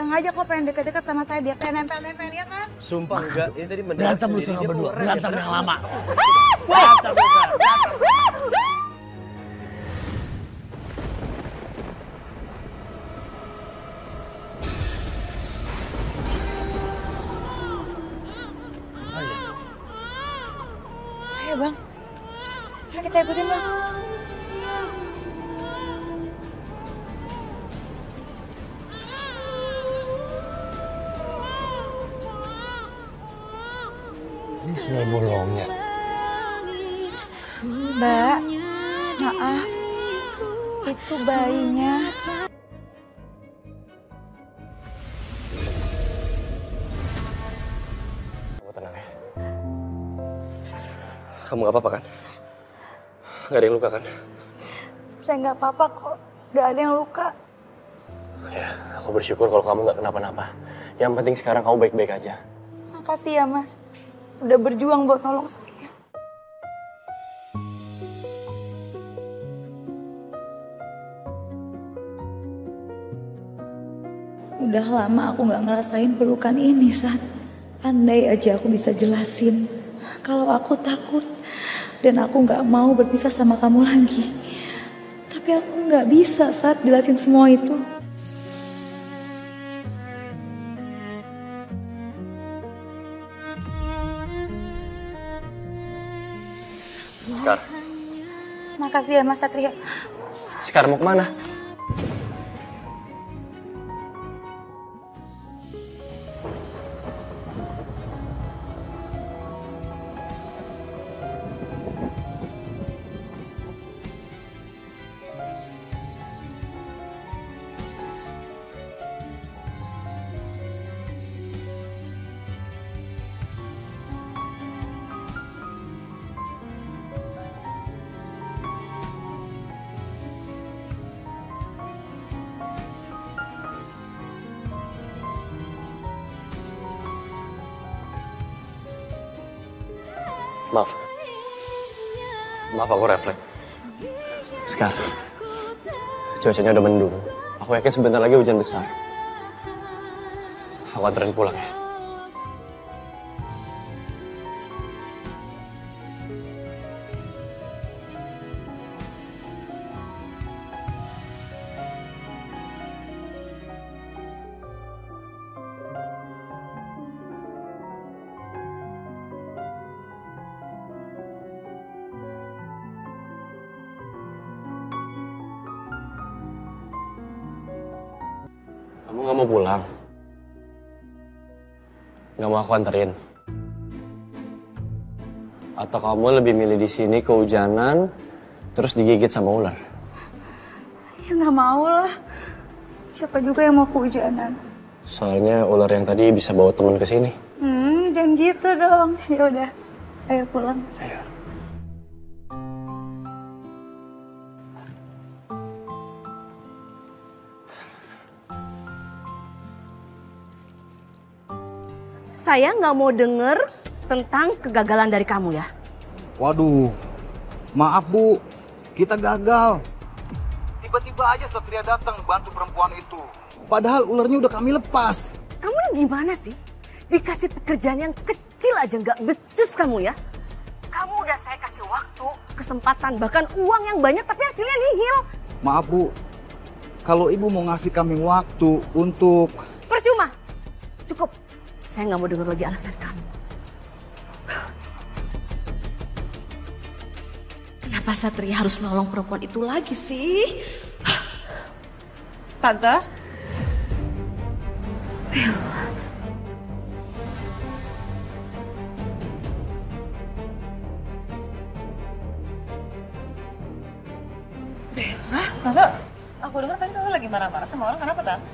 sengaja kok pengen deket-deket sama saya, dia pengen nempel-nempel ya kan? Sumpah enggak, ini tadi berantem lu sama berdua, berantem yang lama. Ayo bang, ayo kita ikutin bang. Ini sungai bolongnya. Mbak, maaf, itu bayinya. Kamu tenang ya. Kamu gak apa-apa kan? Gak ada yang luka kan? Saya nggak apa-apa kok, nggak ada yang luka. Ya, aku bersyukur kalau kamu gak kenapa-napa. Yang penting sekarang kamu baik-baik aja. Makasih ya mas, udah berjuang buat nolong saya. Udah lama aku nggak ngerasain pelukan ini, Sat. Andai aja aku bisa jelasin kalau aku takut dan aku nggak mau berpisah sama kamu lagi. Tapi aku nggak bisa, Sat, jelasin semua itu. Sekar. Makasih ya Mas Satria. Sekar mau kemana? Maaf aku refleks. Sekarang cuacanya udah mendung. Aku yakin sebentar lagi hujan besar. Aku anterin pulang ya. Kamu gak mau pulang? Gak mau aku anterin? Atau kamu lebih milih di sini kehujanan, terus digigit sama ular? Ya nggak mau lah. Siapa juga yang mau kehujanan? Soalnya ular yang tadi bisa bawa teman ke sini. Jangan gitu dong. Ya udah, ayo pulang. Ayo. Saya nggak mau denger tentang kegagalan dari kamu ya. Waduh, maaf Bu, kita gagal. Tiba-tiba aja Satria datang bantu perempuan itu. Padahal ularnya udah kami lepas. Kamu ini gimana sih? Dikasih pekerjaan yang kecil aja nggak becus kamu ya. Kamu udah saya kasih waktu, kesempatan, bahkan uang yang banyak tapi hasilnya nihil. Maaf Bu, kalau Ibu mau ngasih kami waktu untuk... Percuma, cukup. Saya nggak mau dengar lagi alasan kamu. Kenapa Satria harus menolong perempuan itu lagi sih? Tante? Bella? Tante, aku dengar tadi Tante lagi marah-marah sama orang, kenapa Tante?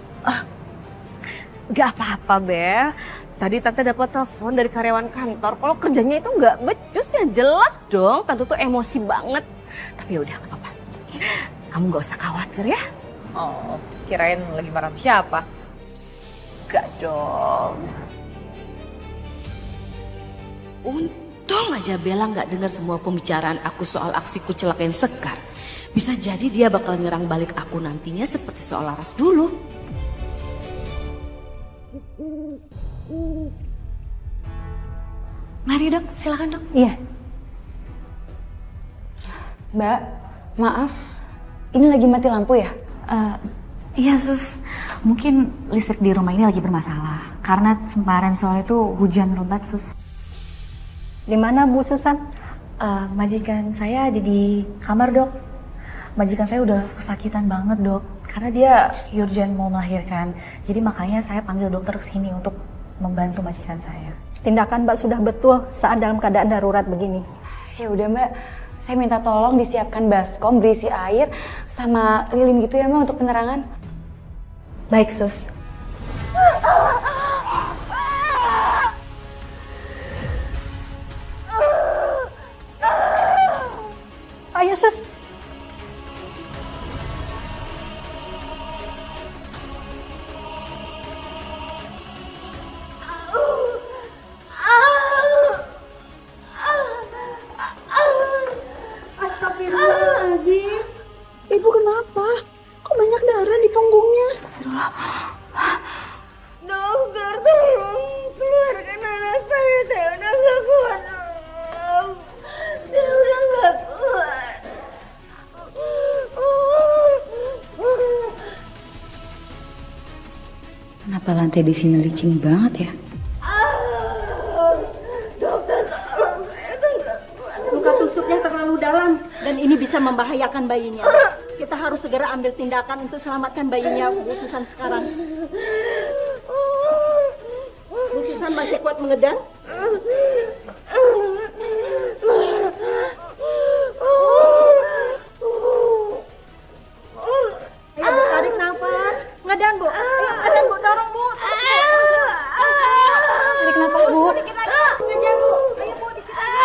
Gak apa-apa, Bel. Tadi Tante dapat telepon dari karyawan kantor. Kalau kerjanya itu nggak becus ya jelas dong. Tante tuh emosi banget. Tapi udah nggak apa-apa. Kamu nggak usah khawatir ya. Oh, kirain lagi marah sama siapa? Gak dong. Untung aja Bella nggak dengar semua pembicaraan aku soal aksiku celakain Sekar. Bisa jadi dia bakal nyerang balik aku nantinya seperti soal Laras dulu. Mari dok, silakan dok. Iya. Mbak, maaf. Ini lagi mati lampu ya? Iya sus, mungkin listrik di rumah ini lagi bermasalah. Karena kemarin sore itu hujan lebat sus. Di mana Bu Susan? Majikan saya ada di kamar dok. Majikan saya udah kesakitan banget dok. Karena dia urgent mau melahirkan. Jadi makanya saya panggil dokter ke sini untuk membantu majikan saya. Tindakan Mbak sudah betul saat dalam keadaan darurat begini. Ya udah Mbak, saya minta tolong disiapkan baskom berisi air sama lilin gitu ya Mbak untuk penerangan. Baik sus. Ayo sus. Astagfirullahaladzim. Ibu kenapa? Kok banyak darah di punggungnya? Dokter, tolong keluarkan anak saya udah gak kuat. Saya udah gak kuat. Kenapa lantai di sini licin banget ya? Dokter, tolong saya udah gak kuat. Luka tusuknya terlalu dalam dan ini bisa membahayakan bayinya. Kita harus segera ambil tindakan untuk selamatkan bayinya Bu Susan sekarang. Bu Susan masih kuat mengedang? Ayo Bu, tarik nafas. Ngedang Bu. Ayo ngedang Bu, dorong Bu. Terus Bu. Tarik nafas Bu. Dikit lagi. Ngedang Bu. Ayo Bu, dikit lagi.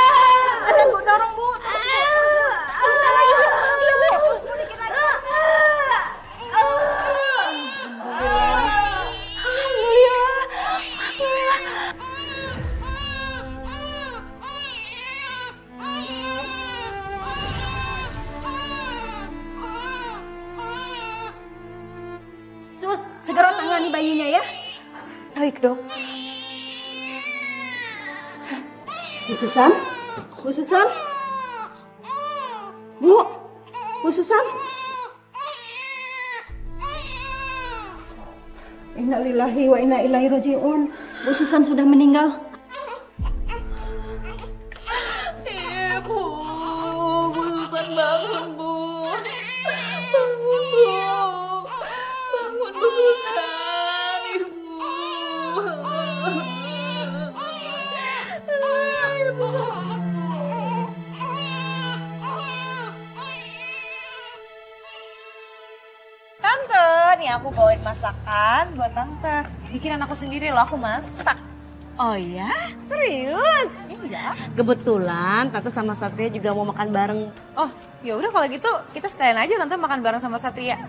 Ngedang Bu, dorong Bu. Terus Bu. Terus lagi Bu. Iya Bu. Terus Bu, dikit lagi. Sus, segera tangani bayinya ya. Baik dok. Bu Susan? Bu Susan? Bu? Bu Susan? Innalillahi wa inna ilaihi raji'un. Bu Susan sudah meninggal. Ibu, Bu Susan bangun Bu. Bangun Bu. Bangun Bu Susan, Ibu. Ibu. Tante, nih aku bawain masakan buat tante. Bikinan aku sendiri loh, aku masak. Oh ya? Serius? Iya. Kebetulan Tante sama Satria juga mau makan bareng. Oh, ya udah kalau gitu kita sekalian aja tante makan bareng sama Satria.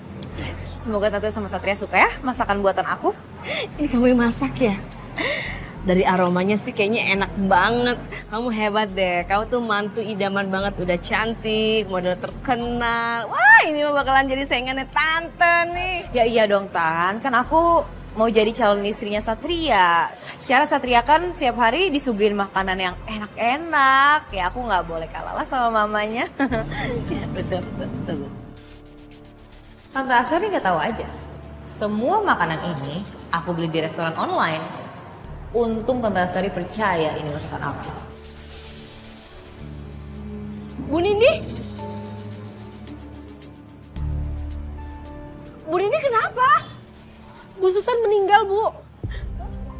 Semoga tante sama Satria suka ya masakan buatan aku. Ini kamu yang masak ya? Dari aromanya sih kayaknya enak banget. Kamu hebat deh, kamu tuh mantu idaman banget. Udah cantik, model terkenal. Wah, ini mah bakalan jadi saingannya Tante nih. Ya iya dong Tan, kan aku mau jadi calon istrinya Satria. Secara Satria kan setiap hari disuguhin makanan yang enak-enak. Ya aku nggak boleh kalah lah sama mamanya. Ya, betul. Tante Asari nggak tahu aja. Semua makanan ini aku beli di restoran online. Untung Tante Astari percaya ini masakan aku. Bu Nindi? Bu Nindi kenapa? Bu Susan meninggal, Bu.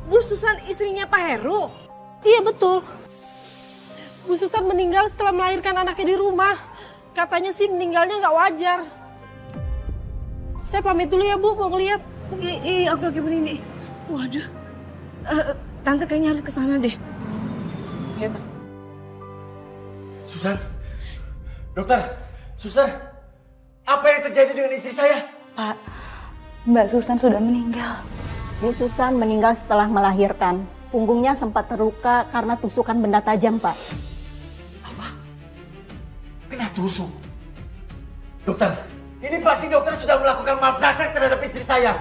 Bu Susan istrinya Pak Heru? Iya, betul. Bu Susan meninggal setelah melahirkan anaknya di rumah. Katanya sih meninggalnya nggak wajar. Saya pamit dulu ya, Bu, mau ngeliat. Iya, oke Bu Nindi. Waduh. Tante kayaknya harus ke sana deh. Ya, Tante. Susan? Dokter? Suster? Apa yang terjadi dengan istri saya? Pak, Mbak Susan sudah meninggal. Bu Susan meninggal setelah melahirkan. Punggungnya sempat terluka karena tusukan benda tajam, Pak. Apa? Kena tusuk? Dokter, ini pasti dokter sudah melakukan malpraktek terhadap istri saya.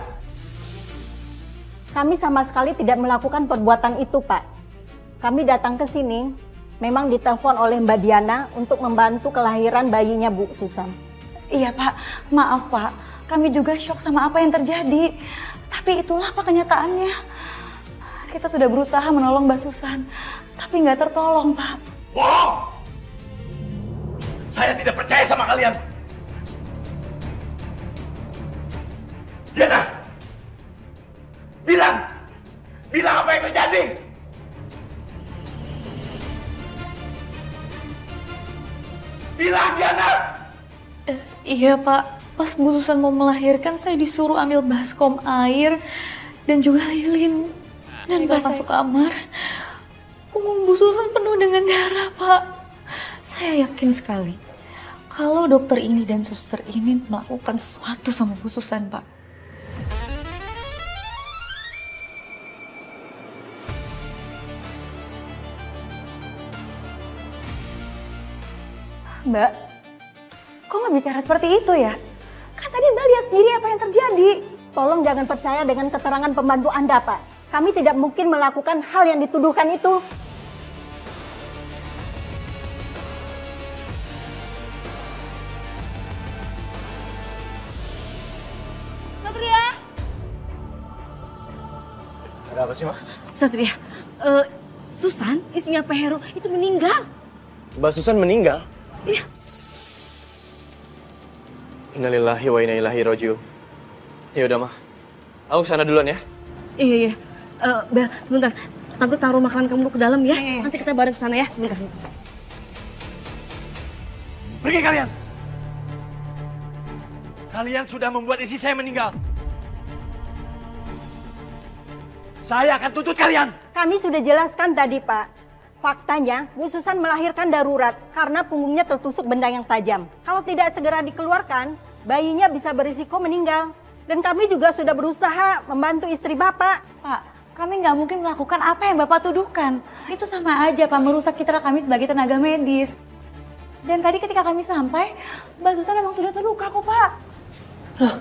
Kami sama sekali tidak melakukan perbuatan itu, Pak. Kami datang ke sini memang ditelepon oleh Mbak Diana untuk membantu kelahiran bayinya Bu Susan. Iya Pak, maaf Pak. Kami juga shock sama apa yang terjadi. Tapi itulah Pak kenyataannya. Kita sudah berusaha menolong Mbak Susan, tapi nggak tertolong Pak. Bohong! Saya tidak percaya sama kalian. Diana! Bilang apa yang terjadi? Bilang, Diana! Iya Pak, pas Bu Susan mau melahirkan saya disuruh ambil baskom air dan juga lilin. Dan pas masuk kamar, punggung Bu Susan penuh dengan darah Pak. Saya yakin sekali kalau dokter ini dan suster ini melakukan sesuatu sama Bu Susan Pak. Mbak, kok nggak bicara seperti itu ya? Kan tadi Mbak lihat sendiri apa yang terjadi. Tolong jangan percaya dengan keterangan pembantu Anda, Pak. Kami tidak mungkin melakukan hal yang dituduhkan itu. Satria! Ada apa sih, Ma? Satria, Susan, istrinya Pak Heru, itu meninggal. Mbak Susan meninggal? Iya. Innalillahi wa inna ilaihi raji'un. Ya udah, Ma. Aku kesana duluan ya. Iya. Bel, sebentar. Tante taruh makanan kamu ke dalam ya. Nanti kita bareng ke sana ya. Sebentar. Pergi kalian! Kalian sudah membuat istri saya meninggal. Saya akan tuntut kalian. Kami sudah jelaskan tadi, Pak. Faktanya, Bu Susan melahirkan darurat karena punggungnya tertusuk benda yang tajam. Kalau tidak segera dikeluarkan, bayinya bisa berisiko meninggal. Dan kami juga sudah berusaha membantu istri Bapak. Pak, kami nggak mungkin melakukan apa yang Bapak tuduhkan. Itu sama aja Pak, merusak citra kami sebagai tenaga medis. Dan tadi ketika kami sampai, Mbak Susan memang sudah terluka kok Pak. Loh,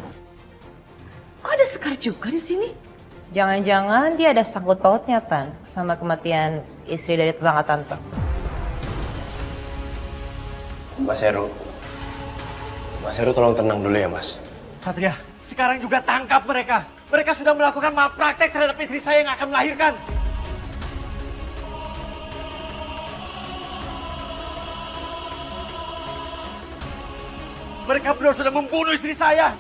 kok ada Sekar juga di sini? Jangan-jangan dia ada sangkut pautnya, Tan, sama kematian istri dari tetangga Tante. Mas Heru tolong tenang dulu ya, Mas. Satria, sekarang juga tangkap mereka. Mereka sudah melakukan malpraktek terhadap istri saya yang akan melahirkan. Mereka berdua sudah membunuh istri saya.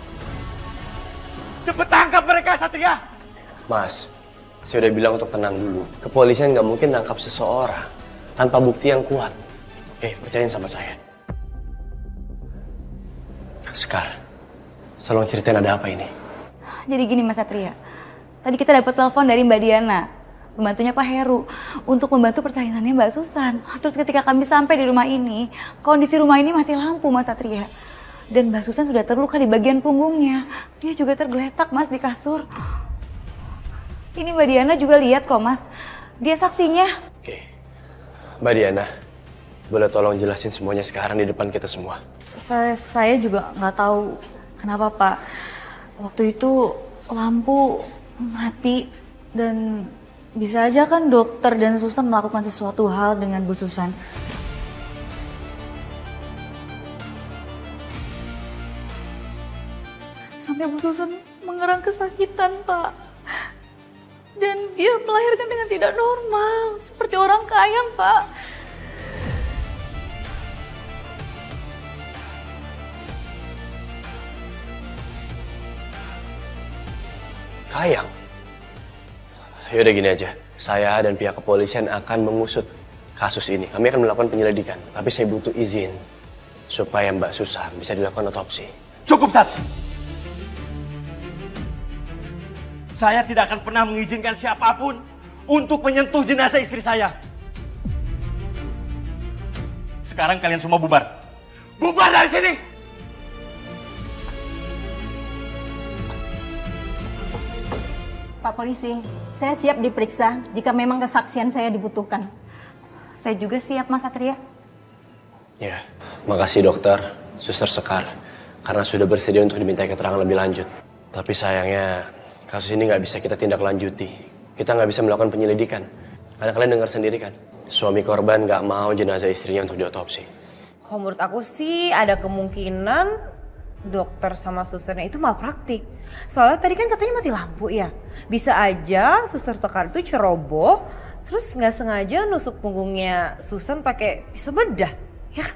Cepat tangkap mereka, Satria. Mas, saya udah bilang untuk tenang dulu. Kepolisian nggak mungkin tangkap seseorang tanpa bukti yang kuat. Oke, percayain sama saya. Sekar, tolong ceritain ada apa ini. Jadi gini Mas Satria, tadi kita dapat telepon dari Mbak Diana, pembantunya Pak Heru, untuk membantu persalinannya Mbak Susan. Terus ketika kami sampai di rumah ini, kondisi rumah ini mati lampu Mas Satria. Dan Mbak Susan sudah terluka di bagian punggungnya. Dia juga tergeletak Mas di kasur. Ini Mbak Diana juga lihat kok Mas, dia saksinya. Oke, Mbak Diana, boleh tolong jelasin semuanya sekarang di depan kita semua. Saya juga nggak tahu kenapa Pak. Waktu itu lampu mati dan bisa aja kan dokter dan Susan melakukan sesuatu hal dengan Bu Susan. Sampai Bu Susan mengerang kesakitan Pak. Dan dia melahirkan dengan tidak normal, seperti orang kaya Pak. Kayang? Yaudah gini aja, saya dan pihak kepolisian akan mengusut kasus ini. Kami akan melakukan penyelidikan, tapi saya butuh izin supaya Mbak Susan bisa dilakukan otopsi. Cukup, Sat! Saya tidak akan pernah mengizinkan siapapun untuk menyentuh jenazah istri saya. Sekarang kalian semua bubar. Bubar dari sini! Pak Polisi, saya siap diperiksa jika memang kesaksian saya dibutuhkan. Saya juga siap Mas Satria. Ya, makasih dokter, Suster Sekar, karena sudah bersedia untuk dimintai keterangan lebih lanjut. Tapi sayangnya Kasus ini nggak bisa kita tindak lanjuti. Kita nggak bisa melakukan penyelidikan. Karena kalian dengar sendiri kan, suami korban nggak mau jenazah istrinya untuk diotopsi. Kalau menurut aku sih ada kemungkinan dokter sama susternya itu malpraktik. Soalnya tadi kan katanya mati lampu ya. Bisa aja suster Tokar itu ceroboh, terus nggak sengaja nusuk punggungnya Susan pakai pisau bedah, ya kan?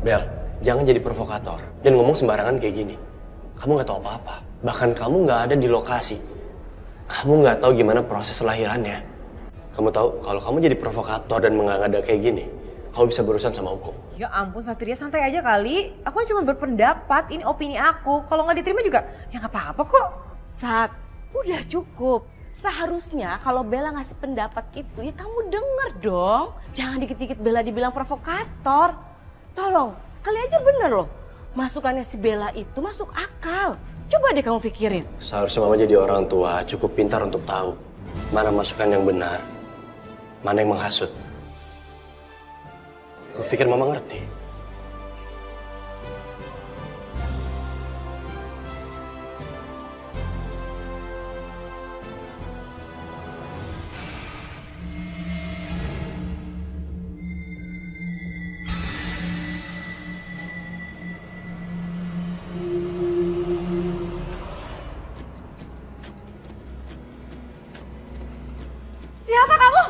Bel, jangan jadi provokator dan ngomong sembarangan kayak gini. Kamu nggak tahu apa-apa. Bahkan kamu nggak ada di lokasi. Kamu nggak tahu gimana proses lahirannya. Kamu tahu kalau kamu jadi provokator dan mengada kayak gini, kamu bisa berurusan sama hukum. Ya ampun Satria, santai aja kali. Aku kan cuma berpendapat, ini opini aku. Kalau nggak diterima juga, ya nggak apa-apa kok. Sat, udah cukup. Seharusnya kalau Bella ngasih pendapat itu, ya kamu denger dong. Jangan dikit-dikit Bella dibilang provokator. Tolong, kali aja bener loh. Masukannya si Bella itu masuk akal. Coba deh kamu pikirin. Seharusnya mama jadi orang tua cukup pintar untuk tahu mana masukan yang benar, mana yang menghasut. Aku pikir mama ngerti. Siapa kamu?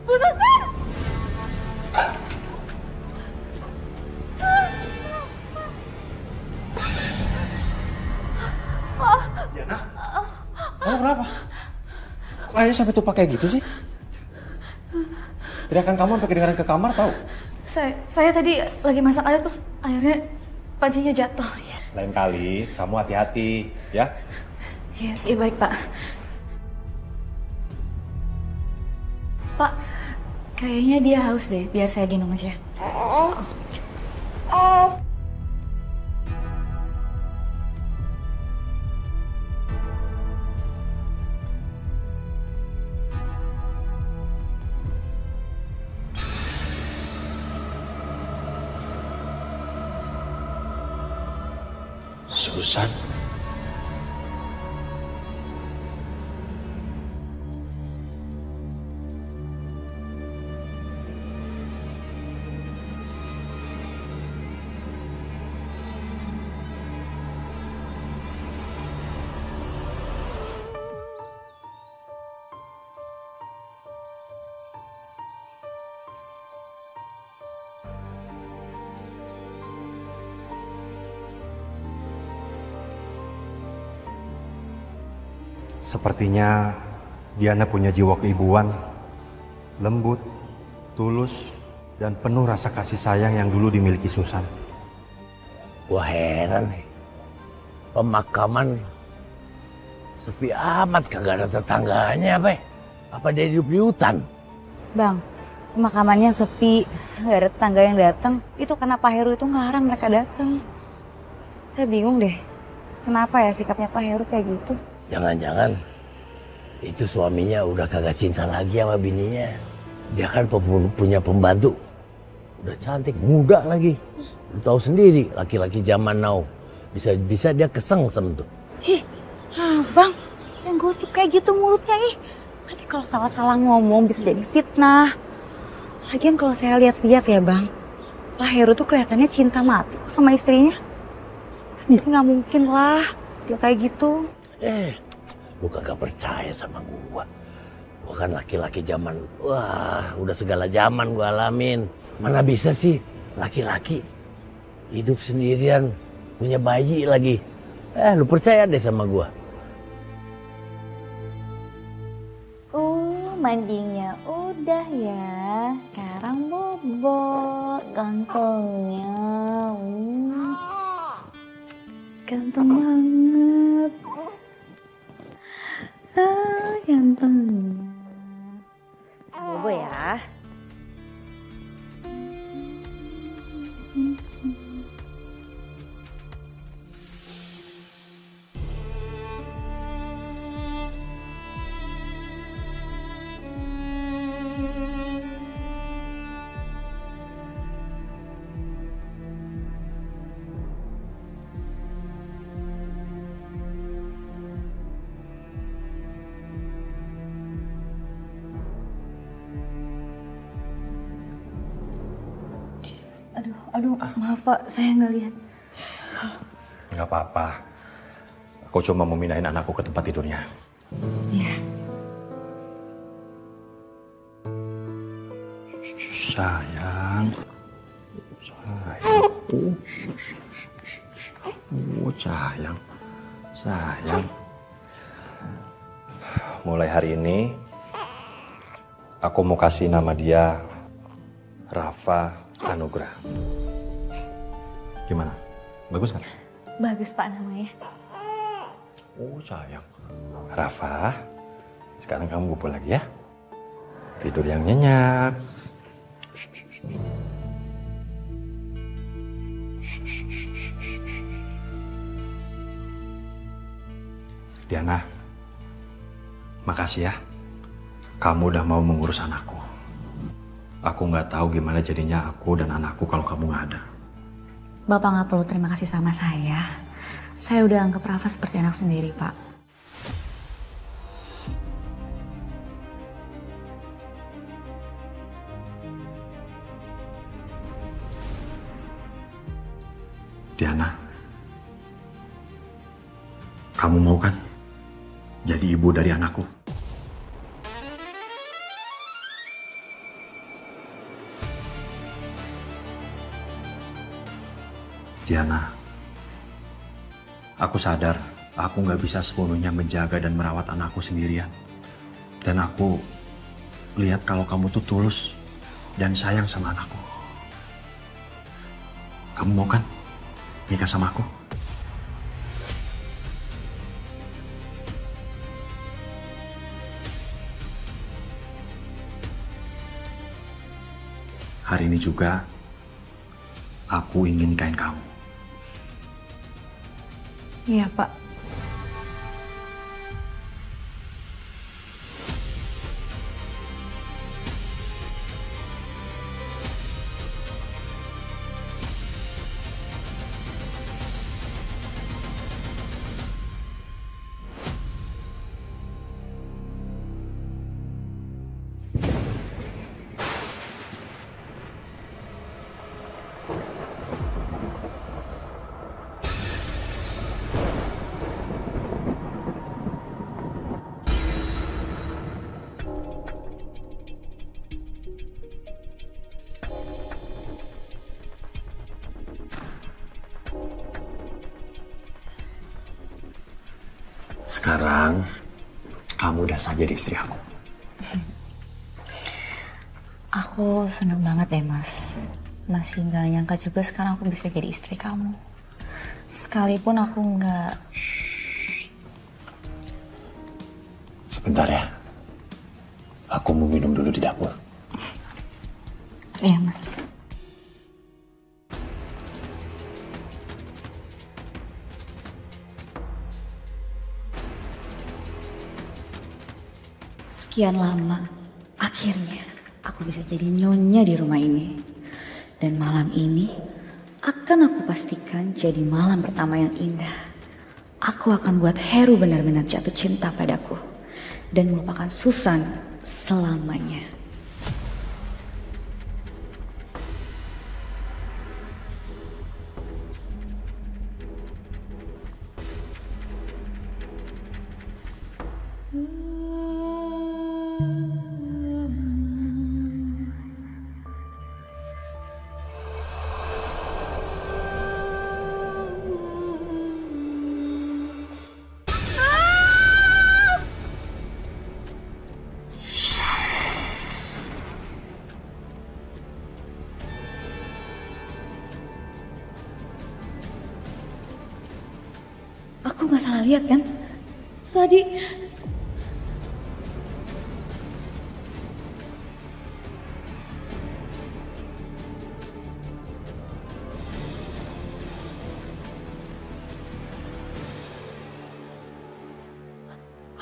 Bu Susan! Diana, kamu kenapa? Kok airnya sampai tumpah kayak gitu sih? Teriakan kamu sampai kedengaran ke kamar tahu? Saya tadi lagi masak air terus airnya pancinya jatuh. Lain kali kamu hati-hati ya. Iya baik Pak. Pak, kayaknya dia haus deh. Biar saya gendong aja. Susan? Sepertinya Diana punya jiwa keibuan, lembut, tulus, dan penuh rasa kasih sayang yang dulu dimiliki Susan. Wah heran nih, pemakaman sepi amat, kagak ada tetangganya apa? Apa dia hidup di hutan? Bang, pemakamannya sepi, nggak ada tetangga yang datang. Itu karena Pak Heru itu ngelarang mereka datang. Saya bingung deh, kenapa ya sikapnya Pak Heru kayak gitu? Jangan-jangan itu suaminya udah kagak cinta lagi sama bininya. Dia kan punya pembantu, udah cantik, muda lagi. Lu tahu sendiri, laki-laki zaman now bisa dia kesengsem tuh. Bang, jangan gosip kayak gitu mulutnya ih. Nanti kalau salah-salah ngomong bisa jadi fitnah. Lagian kalau saya lihat-lihat ya Bang, Pak Heru tuh kelihatannya cinta mati sama istrinya. Jadi nggak mungkin lah dia kayak gitu. Lu kagak percaya sama gua. Gua kan laki-laki zaman, wah udah segala zaman gua alamin. Mana bisa sih laki-laki hidup sendirian, punya bayi lagi. Lu percaya deh sama gua. Mandinya udah ya. Sekarang bobo gantengnya. Ganteng banget. Gantengnya. Bobo ya. Aduh, maaf Pak, saya nggak lihat. Nggak apa-apa. Aku cuma mau mindahin anakku ke tempat tidurnya. Iya. Sayang. Sayang. Sayang. Mulai hari ini, aku mau kasih nama dia Rafa Anugrah. Gimana? Bagus kan? Bagus Pak namanya. Oh sayang. Rafa, sekarang kamu bobo lagi ya. Tidur yang nyenyak. Diana, makasih ya. Kamu udah mau mengurus anakku. Aku nggak tahu gimana jadinya aku dan anakku kalau kamu nggak ada. Bapak nggak perlu terima kasih sama saya. Saya udah anggap Rafa seperti anak sendiri, Pak. Diana, kamu mau kan jadi ibu dari anakku? Diana, aku sadar aku nggak bisa sepenuhnya menjaga dan merawat anakku sendirian. Dan aku lihat kalau kamu tuh tulus dan sayang sama anakku. Kamu mau kan nikah sama aku? Hari ini juga aku ingin nikahin kamu. Iya, Pak. Sekarang kamu udah sah jadi istri aku. Aku senang banget deh, Mas. Masih nggak nyangka juga sekarang aku bisa jadi istri kamu. Sekalipun aku nggak... Sebentar ya. Aku mau minum dulu di dapur. Iya, Mas. Sekian lama, akhirnya aku bisa jadi nyonya di rumah ini. Dan malam ini akan aku pastikan jadi malam pertama yang indah. Aku akan buat Heru benar-benar jatuh cinta padaku dan melupakan Susan selamanya. Aku gak salah lihat kan? Itu tadi.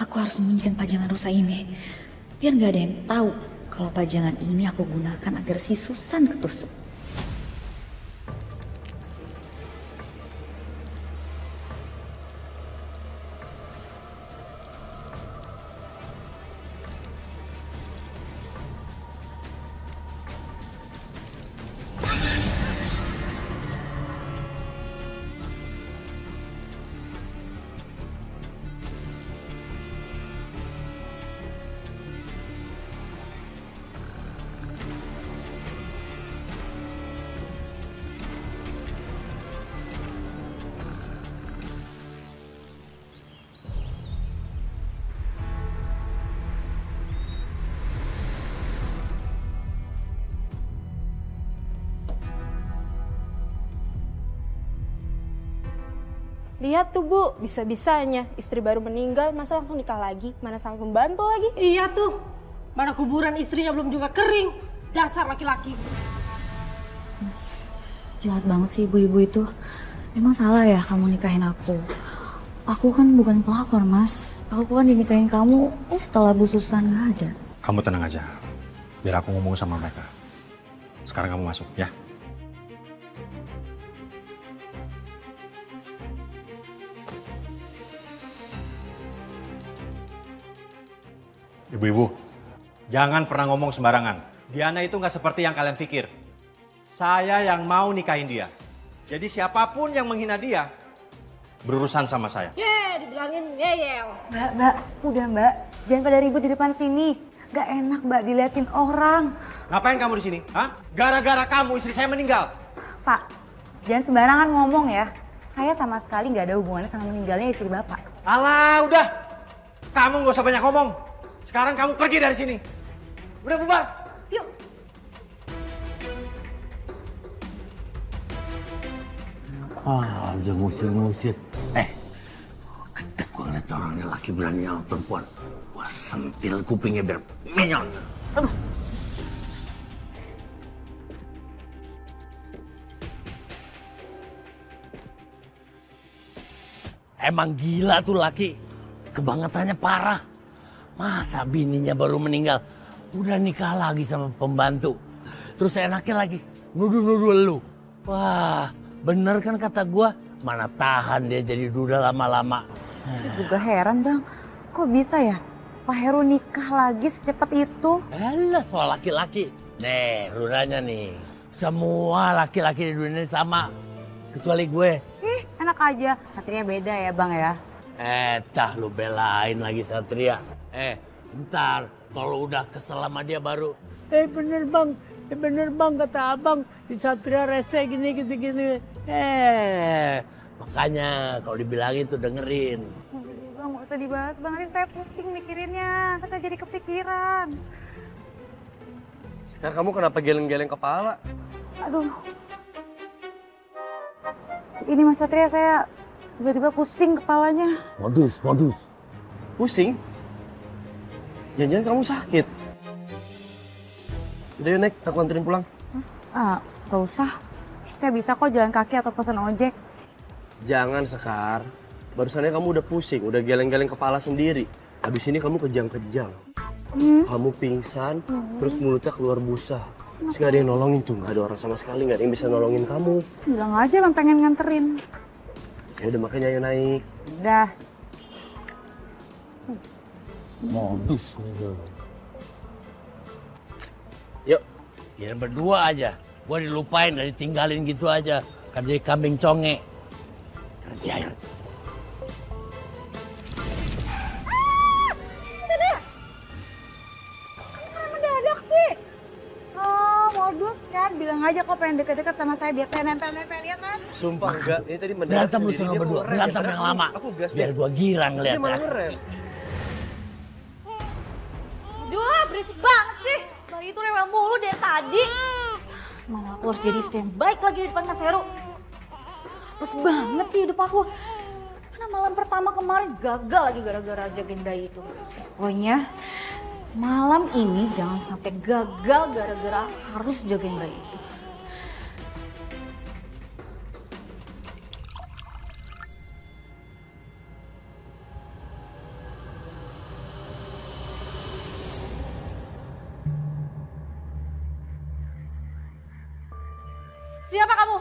Aku harus sembunyikan pajangan rusa ini. Biar gak ada yang tahu kalau pajangan ini aku gunakan agar si Susan ketusuk. Lihat tuh Bu, bisa-bisanya istri baru meninggal masa langsung nikah lagi, mana sama pembantu lagi. Iya tuh, mana kuburan istrinya belum juga kering. Dasar laki-laki. Mas, jahat banget sih ibu-ibu itu. Emang salah ya kamu nikahin aku? Aku kan bukan pelakor, Mas. Aku kan dinikahin kamu setelah Bu Susan nggak ada. Kamu tenang aja, biar aku ngomong sama mereka. Sekarang kamu masuk, ya. Ibu-ibu, jangan pernah ngomong sembarangan. Diana itu nggak seperti yang kalian pikir. Saya yang mau nikahin dia. Jadi siapapun yang menghina dia, berurusan sama saya. Dibilangin ngeyel. Mbak, udah Mbak. Jangan pada ribut di depan sini. Gak enak Mbak diliatin orang. Ngapain kamu di sini? Hah? Gara-gara kamu istri saya meninggal. Pak, jangan sembarangan ngomong ya. Saya sama sekali nggak ada hubungannya sama meninggalnya istri Bapak. Alah, udah. Kamu nggak usah banyak ngomong. Sekarang kamu pergi dari sini. Udah bubar. Yuk. Udah ngusir-ngusir. Gedek gue ngeliat orangnya laki berani sama perempuan. Gua sentil kupingnya biar minyon. Aduh. Emang gila tuh laki. Kebangetannya parah. Masa bininya baru meninggal, udah nikah lagi sama pembantu. Terus enaknya lagi nuduh-nuduh lu. Wah, bener kan kata gua? Mana tahan dia jadi duda lama-lama. Juga heran Bang, kok bisa ya Pak Heru nikah lagi secepat itu? Alah, soal laki-laki. Nih, rudanya nih. Semua laki-laki di dunia ini sama. Kecuali gue. Ih, enak aja. Satria beda ya Bang ya? Tah lu belain lagi Satria. Ntar kalau udah kesel sama dia baru. Bener bang kata abang. Di Satria rese gini gitu-gini. Makanya kalau dibilangin tuh dengerin. Bang, gak usah dibahas Bang, nanti saya pusing mikirinnya. Saya jadi kepikiran. Sekarang kamu kenapa geleng-geleng kepala? Aduh. Ini Mas Satria, saya tiba-tiba pusing kepalanya. Modus. Pusing? Jangan-jangan kamu sakit. Udah yuk, Nek, aku anterin pulang. Gak usah. Saya bisa kok jalan kaki atau pesan ojek. Jangan, Sekar. Barusannya kamu udah pusing, udah geleng-geleng kepala sendiri. Habis ini kamu kejang-kejang. Kamu pingsan, terus mulutnya keluar busa. Terus gak ada yang nolongin tuh, gak ada orang sama sekali, gak ada yang bisa nolongin kamu. Bilang aja Bang pengen nganterin. Ya udah, makanya ayo naik. Udah. Modus. Yuk. Ya berdua aja. Gua dilupain, ditinggalin gitu aja. Kan jadi kambing conge. Kerjain. Mendadak sih. Oh, modus kan. Bilang aja kok pengen deket-deket sama saya biar saya nempel-nempel ya kan. Sumpah enggak, ini tadi mendadak Berantem lu sama berdua, berantem yang lama. Biar gua girang lihat ya. Duh, berisik banget sih. Bang itu rewel mulu dari tadi. Mana aku harus jadi istri yang baik lagi di depan Mas Heru. Terus banget sih hidup aku. Mana malam pertama kemarin gagal lagi gara-gara jagain bayi itu. Pokoknya malam ini jangan sampai gagal gara-gara harus jagain bayi itu. Siapa kamu?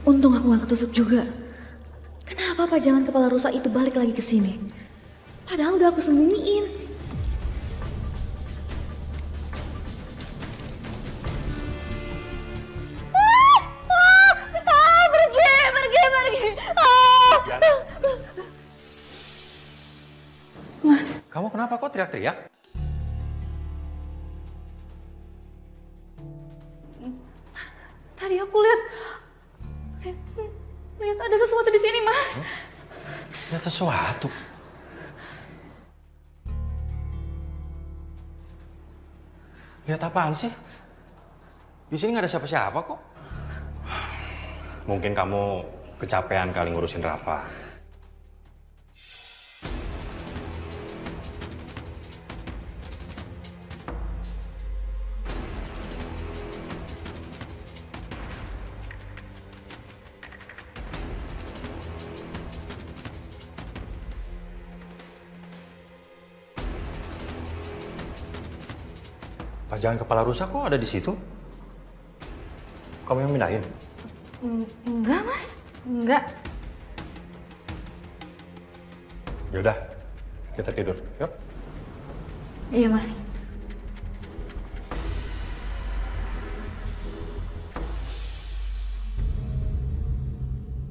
Untung aku gak ketusuk juga. Kenapa pajangan kepala rusak itu balik lagi ke sini? Padahal udah aku sembunyiin. Pergi. kenapa kok teriak-teriak? Tadi aku lihat ada sesuatu di sini, Mas. Lihat sesuatu? Lihat apaan sih? Di sini nggak ada siapa-siapa kok. Mungkin kamu kecapean kali ngurusin Rafa. Pajangan kepala rusak kok ada di situ? Kamu yang mindahin? Enggak, Mas. Enggak. Yaudah, kita tidur. Yuk. Iya, Mas.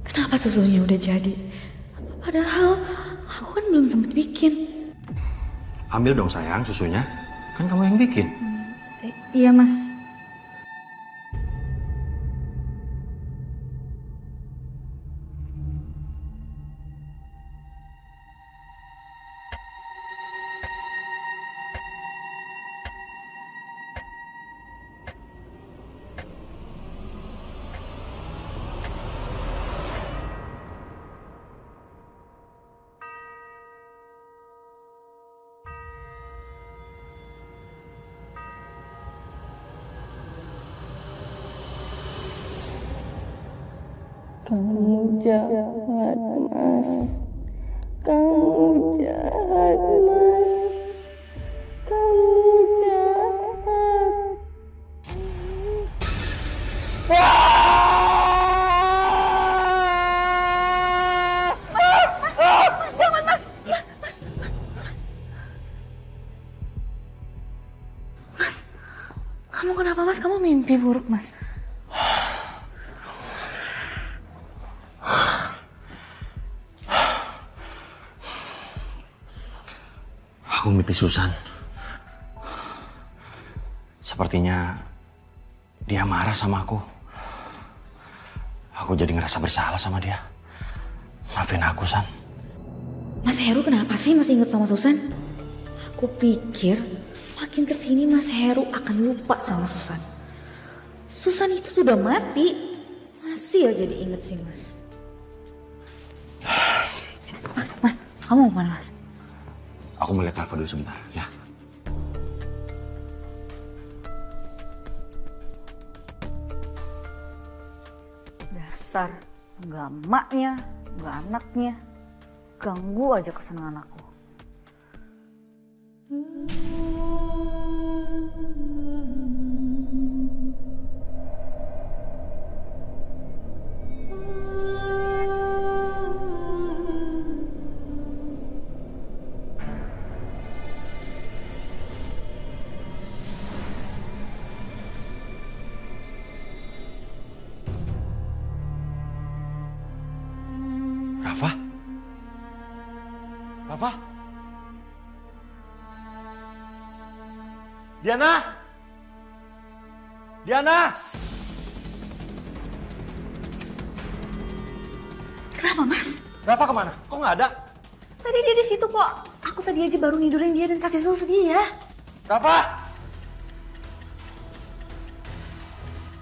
Kenapa susunya udah jadi? Padahal aku kan belum sempat bikin. Ambil dong sayang susunya. Kan kamu yang bikin. Iya, Mas. Kamu jahat, Mas. Kamu jahat, Mas. Kamu jahat. Jangan, Mas. Mas, kamu kenapa, Mas? Kamu mimpi buruk, Mas? Aku mimpi Susan. Sepertinya dia marah sama aku. Aku jadi ngerasa bersalah sama dia. Maafin aku, San. Mas Heru kenapa sih masih inget sama Susan? Aku pikir makin kesini Mas Heru akan lupa sama Susan. Susan itu sudah mati. Masih aja diinget sih, Mas. Mas, kamu mau mana, Mas? Aku mau lihat Rafa dulu sebentar, ya. Dasar, nggak emaknya, nggak anaknya. Ganggu aja kesenangan aku. Rafa? Rafa? Diana! Diana! Kenapa, Mas? Rafa kemana? Kok nggak ada? Tadi dia di situ kok. Aku tadi aja baru nidurin dia dan kasih susu dia. Rafa!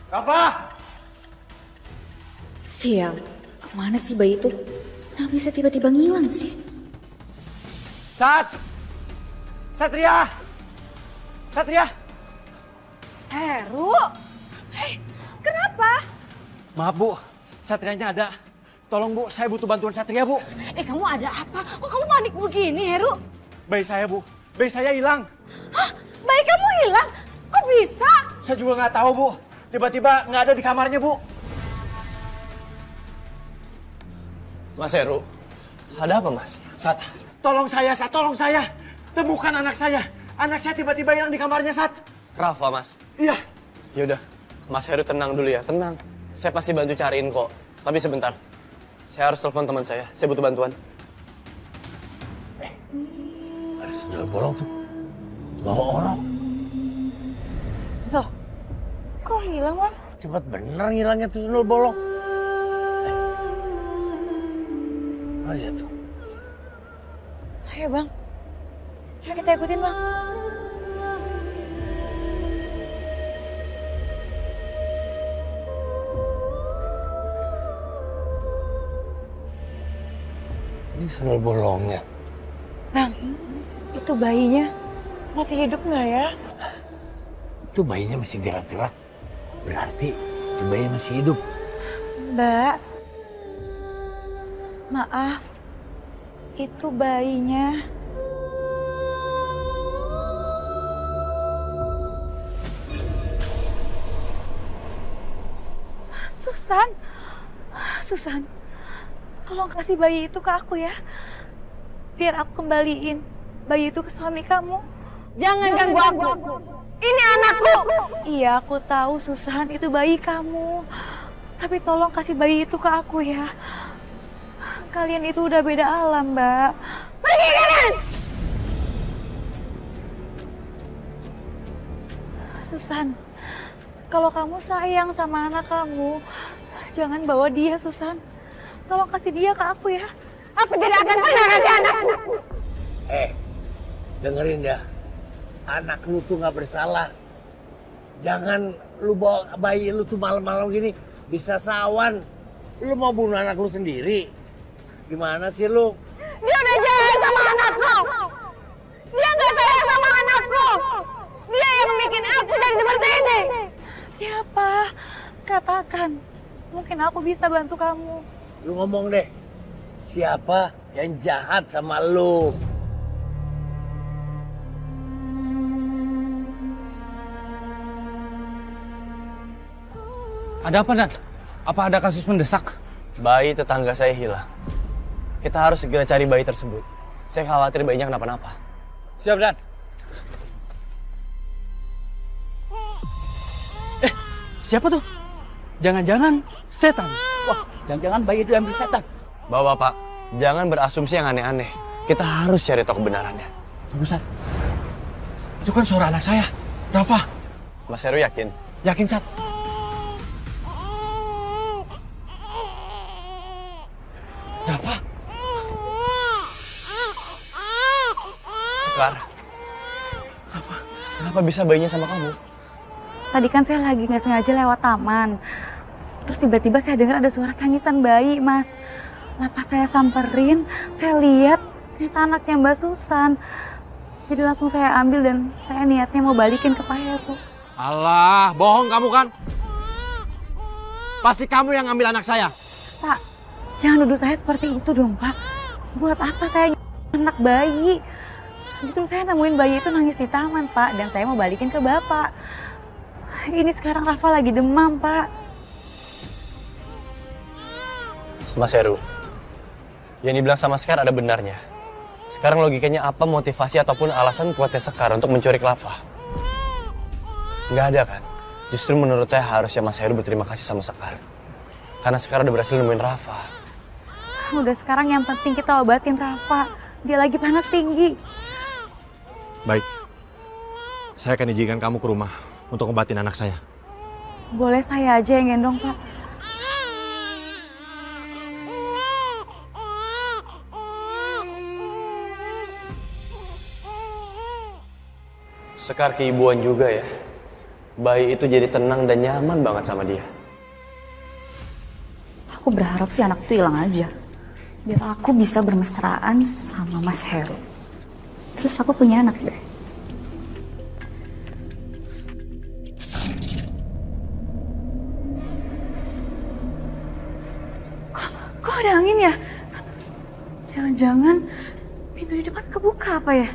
Rafa! Sial, kemana sih bayi itu? Kenapa bisa tiba-tiba ngilang sih? Satria! Satria! Heru! Hei, kenapa? Maaf Bu, Satrianya ada. Tolong Bu, saya butuh bantuan Satria Bu. Kamu ada apa? Kok kamu panik begini, Heru? Bayi saya Bu, bayi saya hilang. Hah? Bayi kamu hilang? Kok bisa? Saya juga nggak tahu Bu, tiba-tiba nggak ada di kamarnya Bu. Mas Heru, ada apa Mas? Sat, tolong saya, Sat, tolong saya. Temukan anak saya. Anak saya tiba-tiba hilang di kamarnya, Sat. Rafa, Mas? Iya. Yaudah, Mas Heru tenang dulu ya, tenang. Saya pasti bantu cariin kok. Tapi sebentar, saya harus telepon teman saya butuh bantuan. Sundel bolong tuh bawa orok. Loh, kok hilang, Bang? Cepat bener ngilangnya tuh sundel bolong. Oh iya tuh. Ayo, Bang. Ayo kita ikutin, Bang. Ini sundel bolongnya. Bang, itu bayinya masih hidup nggak ya? Itu bayinya masih gerak-gerak. Berarti itu bayi masih hidup. Mbak, maaf, itu bayinya. Susan, tolong kasih bayi itu ke aku ya. Biar aku kembaliin bayi itu ke suami kamu. Jangan ganggu aku. Ini anakku. Iya, aku tahu Susan, itu bayi kamu. Tapi tolong kasih bayi itu ke aku ya. Kalian itu udah beda alam, Mbak. Pergi kalian! Susan, kalau kamu sayang sama anak kamu, jangan bawa dia, Susan. Tolong kasih dia ke aku ya. Aku tidak akan pernah kasih anakku. Dengerin ya. Anak lu tuh gak bersalah. Jangan lu bawa bayi lu tuh malam-malam gini. Bisa sawan. Lu mau bunuh anak lu sendiri? Gimana sih lu? Dia udah jahat sama anakku. Dia gak sayang sama anakku. Dia yang bikin aku jadi seperti ini. Siapa? Katakan. Mungkin aku bisa bantu kamu. Lu ngomong deh. Siapa yang jahat sama lu? Ada apa, Dan? Apa ada kasus mendesak? Bayi tetangga saya hilang. Kita harus segera cari bayi tersebut. Saya khawatir bayinya kenapa-napa. Siap, Dan. Siapa tuh? Jangan-jangan setan. Wah, jangan-jangan bayi itu ambil setan. Bapak, jangan berasumsi yang aneh-aneh. Kita harus cari tahu kebenarannya. Tunggu, Sat. Itu kan suara anak saya, Rafa. Mas Heru yakin? Yakin, Sat. Rafa. Sekar. Rafa, kenapa bisa bayinya sama kamu? Tadi kan saya lagi nggak sengaja lewat taman. Terus tiba-tiba saya dengar ada suara tangisan bayi, Mas. Nah, pas saya samperin, saya lihat ternyata anaknya Mbak Susan. Jadi langsung saya ambil dan saya niatnya mau balikin ke Pak Heru. Alah, bohong kamu kan? Pasti kamu yang ngambil anak saya. Pak, jangan nuduh saya seperti itu dong, Pak. Buat apa saya anak bayi? Justru saya nemuin bayi itu nangis di taman, Pak. Dan saya mau balikin ke Bapak. Ini sekarang Rafa lagi demam, Pak. Mas Heru, yang dibilang sama Sekar ada benarnya. Sekarang logikanya apa motivasi ataupun alasan kuatnya Sekar untuk mencuri Rafa? Nggak ada kan? Justru menurut saya harusnya Mas Heru berterima kasih sama Sekar. Karena Sekar udah berhasil nemuin Rafa. Udah, sekarang yang penting kita obatin Rafa. Dia lagi panas tinggi. Baik, saya akan izinkan kamu ke rumah untuk obatin anak saya. Boleh saya aja yang gendong, Pak? Sekar keibuan juga ya. Bayi itu jadi tenang dan nyaman banget sama dia. Aku berharap sih anak itu hilang aja. Biar aku bisa bermesraan sama Mas Heru. Terus aku punya anak deh. Kok ada angin ya? Jangan-jangan pintu di depan kebuka apa ya?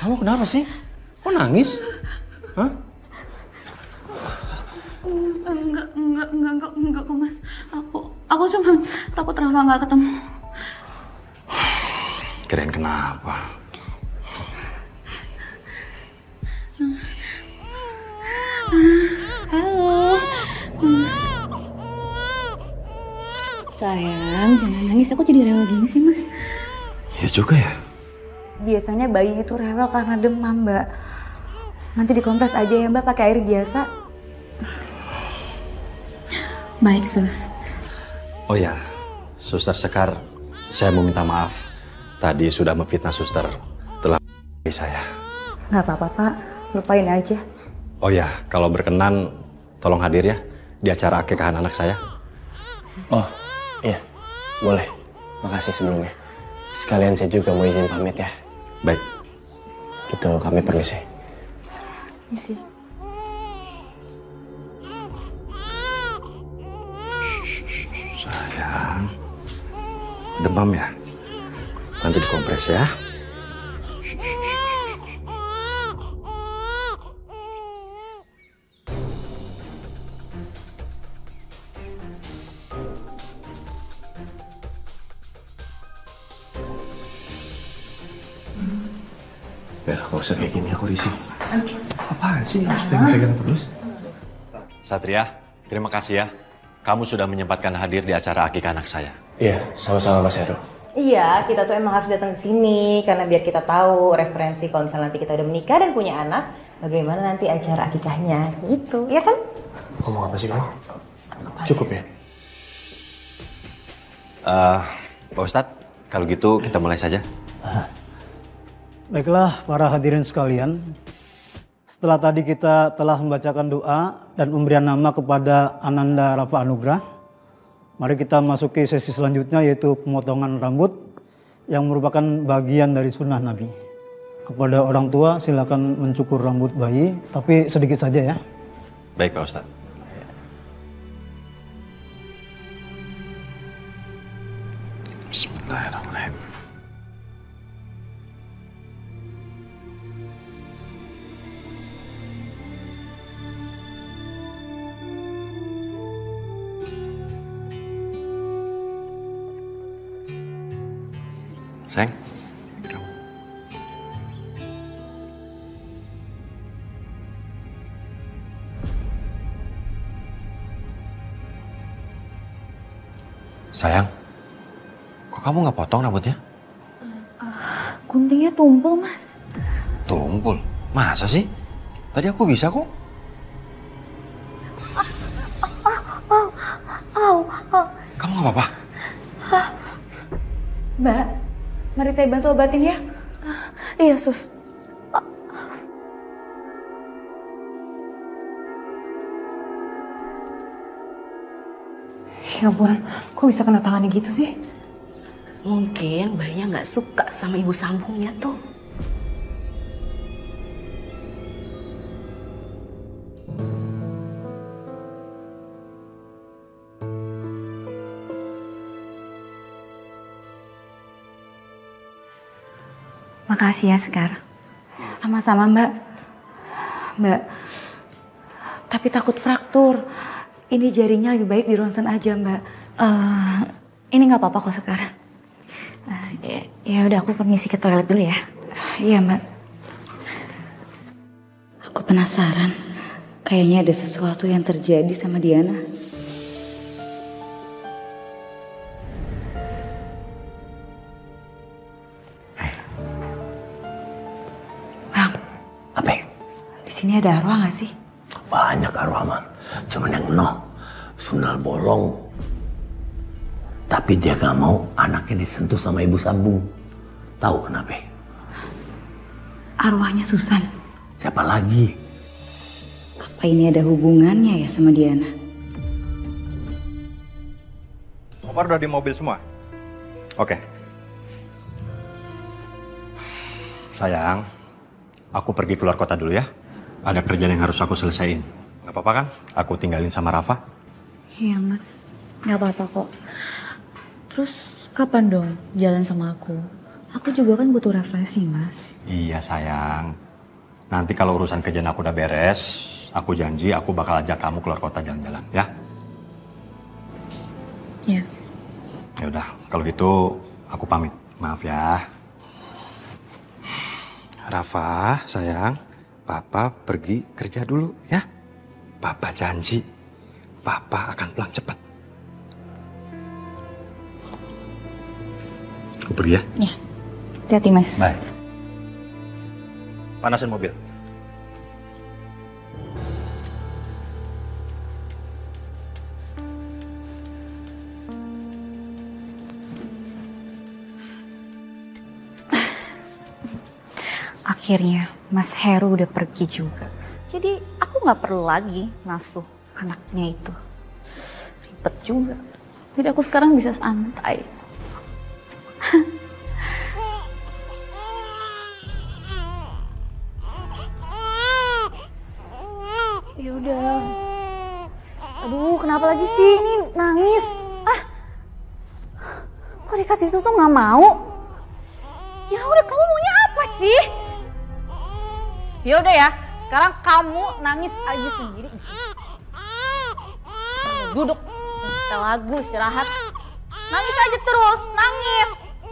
Kamu kenapa sih? Kok nangis? Hah? Enggak kok Mas. Aku cuma takut Rafa nggak ketemu. Kirain kenapa? Halo. Sayang, jangan nangis. Aku jadi rewel gini sih, Mas. Ya juga ya. Biasanya bayi itu rewel karena demam, Mbak. Nanti dikompres aja ya, Mbak, pakai air biasa. Baik, Sus. Oh ya, Suster Sekar, saya mau minta maaf. Tadi sudah memfitnah Suster telah saya. Nggak apa-apa, Pak. Lupain aja. Oh ya, kalau berkenan, tolong hadir ya di acara akikahan anak saya. Oh, iya. Boleh. Makasih sebelumnya. Sekalian saya juga mau izin pamit ya. Baik. Gitu, kami permisi. Misi. Sayang. Demam ya? Nanti dikompres ya. Bel, gak usah kayak gini, aku risih. Apaan sih? Harus pegang-pegang terus? Satria, terima kasih ya. Kamu sudah menyempatkan hadir di acara akikah anak saya. Iya, sama-sama Mas Heru. Iya, kita tuh emang harus datang ke sini karena biar kita tahu referensi kalau misalnya nanti kita udah menikah dan punya anak, bagaimana nanti acara akikahnya, gitu, ya kan? Ngomong apa sih kamu? Cukup ya? Pak Ustadz, kalau gitu kita mulai saja. Baiklah para hadirin sekalian, setelah tadi kita telah membacakan doa dan pemberian nama kepada Ananda Rafa Anugrah, mari kita masuki sesi selanjutnya yaitu pemotongan rambut yang merupakan bagian dari sunnah Nabi. Kepada orang tua silakan mencukur rambut bayi, tapi sedikit saja ya. Baik Pak Ustadz. Bismillahirrahmanirrahim. Sayang. Sayang, kok kamu nggak potong rambutnya? Guntingnya tumpul, Mas. Tumpul? Masa sih? Tadi aku bisa kok. Kamu nggak apa-apa? Mbak, mari saya bantu obatin ya. Iya, Sus. Ya ampun, kok bisa kena tangannya gitu sih? Mungkin bayinya nggak suka sama ibu sambungnya tuh. Makasih ya, Sekar. Sama-sama, Mbak. Mbak, tapi takut fraktur. Ini jarinya lebih baik di ronsen aja, Mbak. Ini nggak apa-apa kok, Sekar. Ya udah, aku permisi ke toilet dulu ya. Iya, Mbak. Aku penasaran. Kayaknya ada sesuatu yang terjadi sama Diana. Bang. Apa? Di sini ada arwah nggak sih? Banyak arwah, Man. Cuman yang Sundal Bolong. Tapi dia gak mau anaknya disentuh sama ibu sambung. Tahu kenapa? Arwahnya Susan. Siapa lagi? Apa ini ada hubungannya ya sama Diana? Omar udah di mobil semua? Oke. Sayang, aku pergi keluar kota dulu ya. Ada kerjaan yang harus aku selesaiin. Gak apa-apa kan? Aku tinggalin sama Rafa. Iya, Mas. Gak apa-apa kok. Terus kapan dong jalan sama aku? Aku juga kan butuh refreshing, Mas. Iya sayang. Nanti kalau urusan kerjaan aku udah beres, aku janji aku bakal ajak kamu keluar kota jalan-jalan, ya? Ya. Ya udah, kalau gitu aku pamit. Maaf ya. Rafa, sayang, Papa pergi kerja dulu ya. Papa janji, Papa akan pulang cepat. Aku pergi ya. Ya. Hati-hati, Mas. Bye. Panasin mobil. Akhirnya Mas Heru udah pergi juga. Jadi aku nggak perlu lagi ngasuh anaknya itu. Ribet juga. Jadi aku sekarang bisa santai. Ya udah. Aduh, kenapa lagi sih ini nangis? Kok dikasih susu nggak mau? Ya udah, kamu maunya apa sih? Ya udah ya, sekarang kamu nangis aja sendiri. Duduk, setel lagu, istirahat. Nangis aja terus, nangis.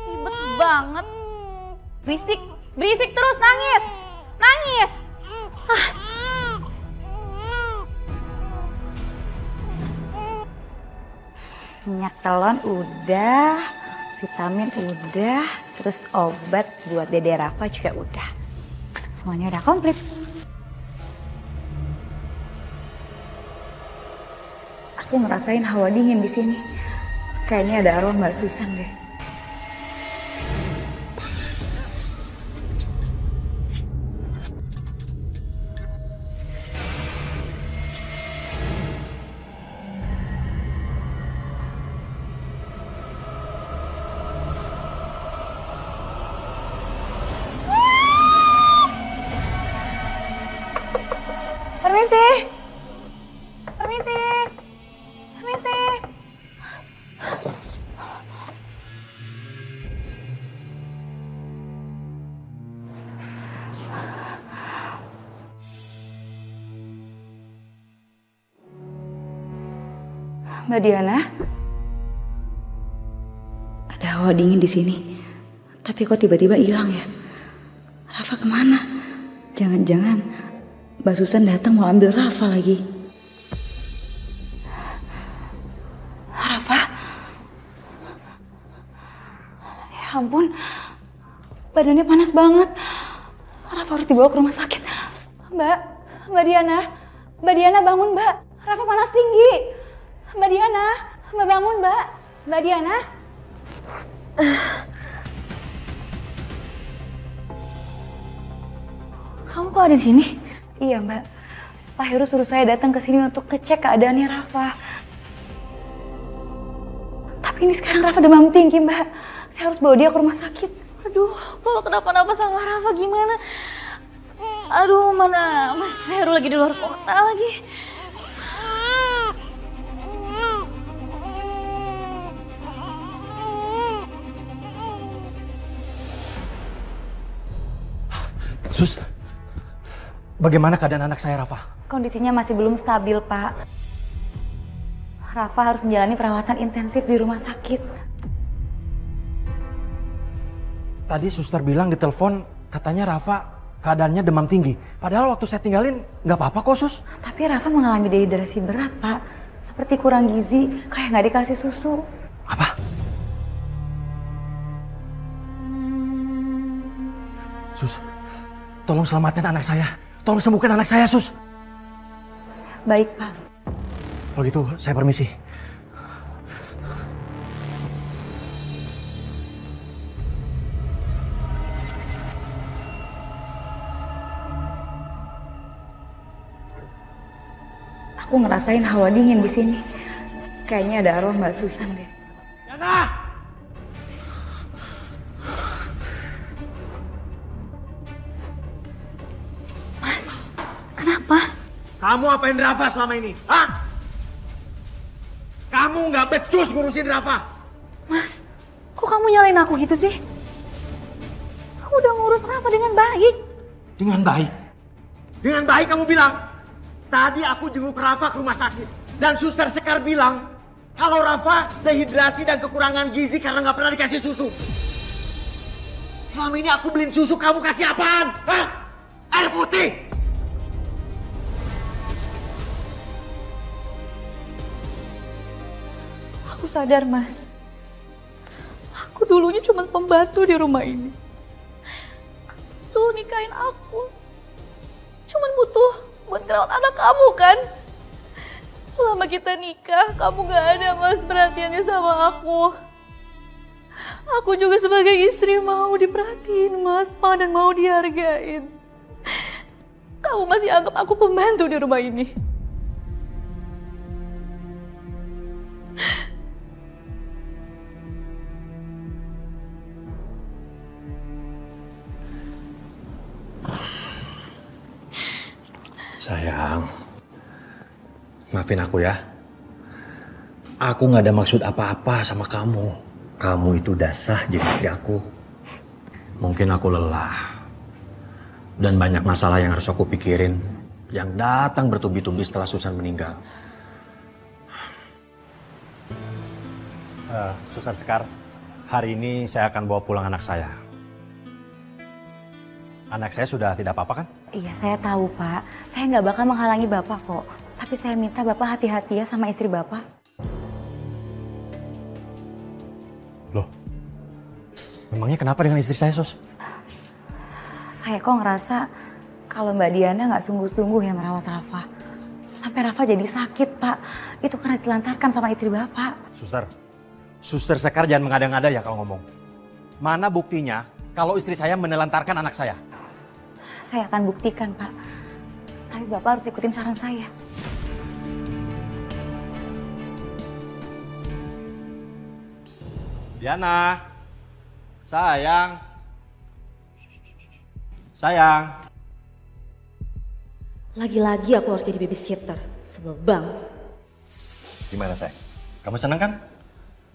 Ribet banget. Berisik, berisik terus, nangis. Nangis. Minyak telon udah, vitamin udah, terus obat buat Dede Rafa juga udah. Semuanya udah komplit. Aku ngerasain hawa dingin di sini. Kayaknya ada arwah Mbak Susan deh. Permisi. Permisi. Permisi. Mbak Diana? Ada hawa dingin di sini. Tapi kok tiba-tiba hilang ya? Rafa kemana? Jangan-jangan Mbak Susan datang mau ambil Rafa lagi. Rafa? Ya ampun, badannya panas banget. Rafa harus dibawa ke rumah sakit. Mbak Diana bangun Mbak. Rafa panas tinggi. Mbak bangun Mbak. Mbak Diana. Kamu kok ada di sini? Iya Mbak, Pak Heru suruh saya datang ke sini untuk ngecek keadaannya Rafa. Tapi ini sekarang Rafa demam tinggi Mbak. Saya harus bawa dia ke rumah sakit. Aduh, kalau kenapa-napa sama Rafa gimana? Aduh, mana Mas Heru lagi di luar kota lagi. Sus, bagaimana keadaan anak saya, Rafa? Kondisinya masih belum stabil, Pak. Rafa harus menjalani perawatan intensif di rumah sakit. Tadi suster bilang di telepon katanya Rafa keadaannya demam tinggi. Padahal waktu saya tinggalin nggak apa-apa kok, Sus. Tapi Rafa mengalami dehidrasi berat, Pak. Seperti kurang gizi, kayak nggak dikasih susu. Apa? Sus, tolong selamatkan anak saya. Tolong sembuhkan anak saya, Sus. Baik, Pak. Kalau gitu, saya permisi. Aku ngerasain hawa dingin di sini. Kayaknya ada arwah Mbak Susan deh. Yana! Mas, kenapa? Kamu apain Rafa selama ini? Hah? Kamu nggak becus ngurusin Rafa. Mas, kok kamu nyalain aku gitu sih? Aku udah ngurus Rafa dengan baik. Dengan baik? Dengan baik kamu bilang? Tadi aku jenguk Rafa ke rumah sakit. Dan suster Sekar bilang kalau Rafa dehidrasi dan kekurangan gizi karena nggak pernah dikasih susu. Selama ini aku beliin susu, kamu kasih apaan? Hah? Air putih? Aku sadar, Mas. Aku dulunya cuma pembantu di rumah ini. Tuh nikahin aku. Cuman butuh buat ngerawat anak kamu kan? Selama kita nikah, kamu gak ada, Mas, perhatiannya sama aku. Aku juga sebagai istri mau diperhatiin, Mas, dan mau dihargain. Kamu masih anggap aku pembantu di rumah ini. Sayang, maafin aku ya. Aku gak ada maksud apa-apa sama kamu. Kamu itu udah sah jadi istri aku. Mungkin aku lelah. Dan banyak masalah yang harus aku pikirin. Yang datang bertubi-tubi setelah Susan meninggal. Suster Sekar, hari ini saya akan bawa pulang anak saya. Anak saya sudah tidak apa-apa kan? Iya, saya tahu, Pak. Saya nggak bakal menghalangi Bapak kok. Tapi saya minta Bapak hati-hati ya sama istri Bapak. Loh, memangnya kenapa dengan istri saya, Sus? Saya kok ngerasa kalau Mbak Diana nggak sungguh-sungguh ya merawat Rafa. Sampai Rafa jadi sakit, Pak. Itu karena ditelantarkan sama istri Bapak. Suster Sekar jangan mengada-ngada ya kalau ngomong. Mana buktinya kalau istri saya menelantarkan anak saya? Saya akan buktikan, Pak. Tapi Bapak harus ikutin saran saya. Diana, sayang. Sayang. Lagi-lagi aku harus jadi babysitter. Sebel banget. Gimana, sayang? Kamu senang kan?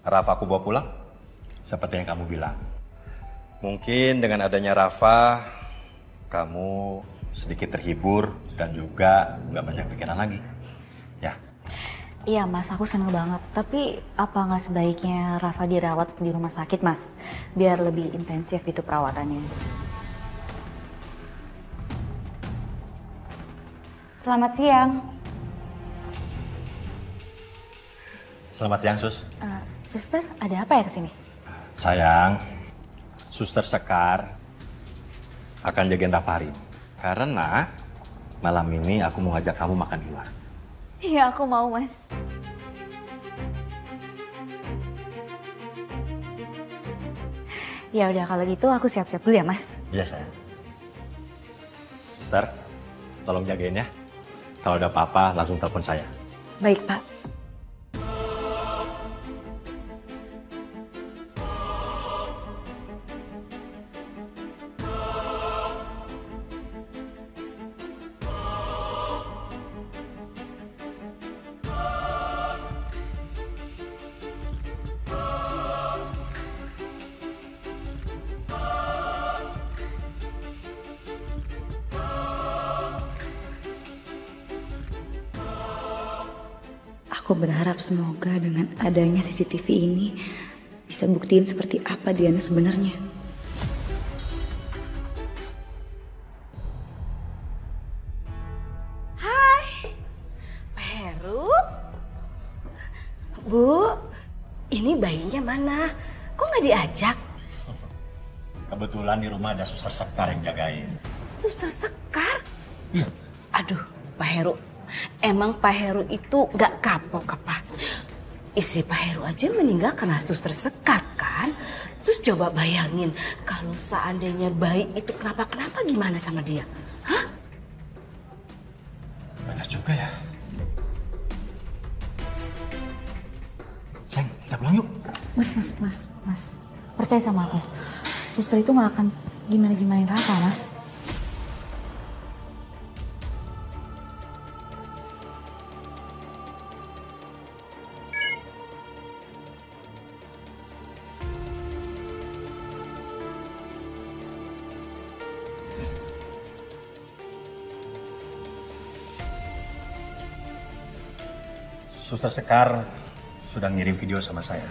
Rafa aku bawa pulang? Seperti yang kamu bilang. Mungkin dengan adanya Rafa, kamu sedikit terhibur dan juga nggak banyak pikiran lagi. Ya. Iya, Mas, aku seneng banget. Tapi apa nggak sebaiknya Rafa dirawat di rumah sakit, Mas? Biar lebih intensif itu perawatannya. Selamat siang. Selamat siang, Sus. Suster, ada apa ya kesini? Sayang, Suster Sekar akan jagain Rafa hari ini. Karena malam ini aku mau ngajak kamu makan di luar. Iya, aku mau, Mas. Ya udah, kalau gitu aku siap-siap dulu ya, Mas. Iya, sayang. Suster, tolong jagain ya. Kalau ada apa-apa langsung telepon saya. Baik, Pak. Aku berharap semoga dengan adanya CCTV ini bisa buktiin seperti apa Diana sebenarnya. Hai, Pak Heru. Bu, ini bayinya mana? Kok nggak diajak? Kebetulan di rumah ada Suster Sekar yang jagain. Suster Sekar? Aduh, Pak Heru. Emang Pak Heru itu nggak kapok apa? Istri Pak Heru aja meninggal karena Suster Sekar kan? Terus coba bayangin kalau seandainya bayi itu kenapa-kenapa gimana sama dia? Hah? Benar juga ya. Sayang, kita pulang yuk. Mas. Percaya sama aku. Suster itu nggak akan gimana-gimanain Rafa, Mas. Suster Sekar sudah ngirim video sama saya.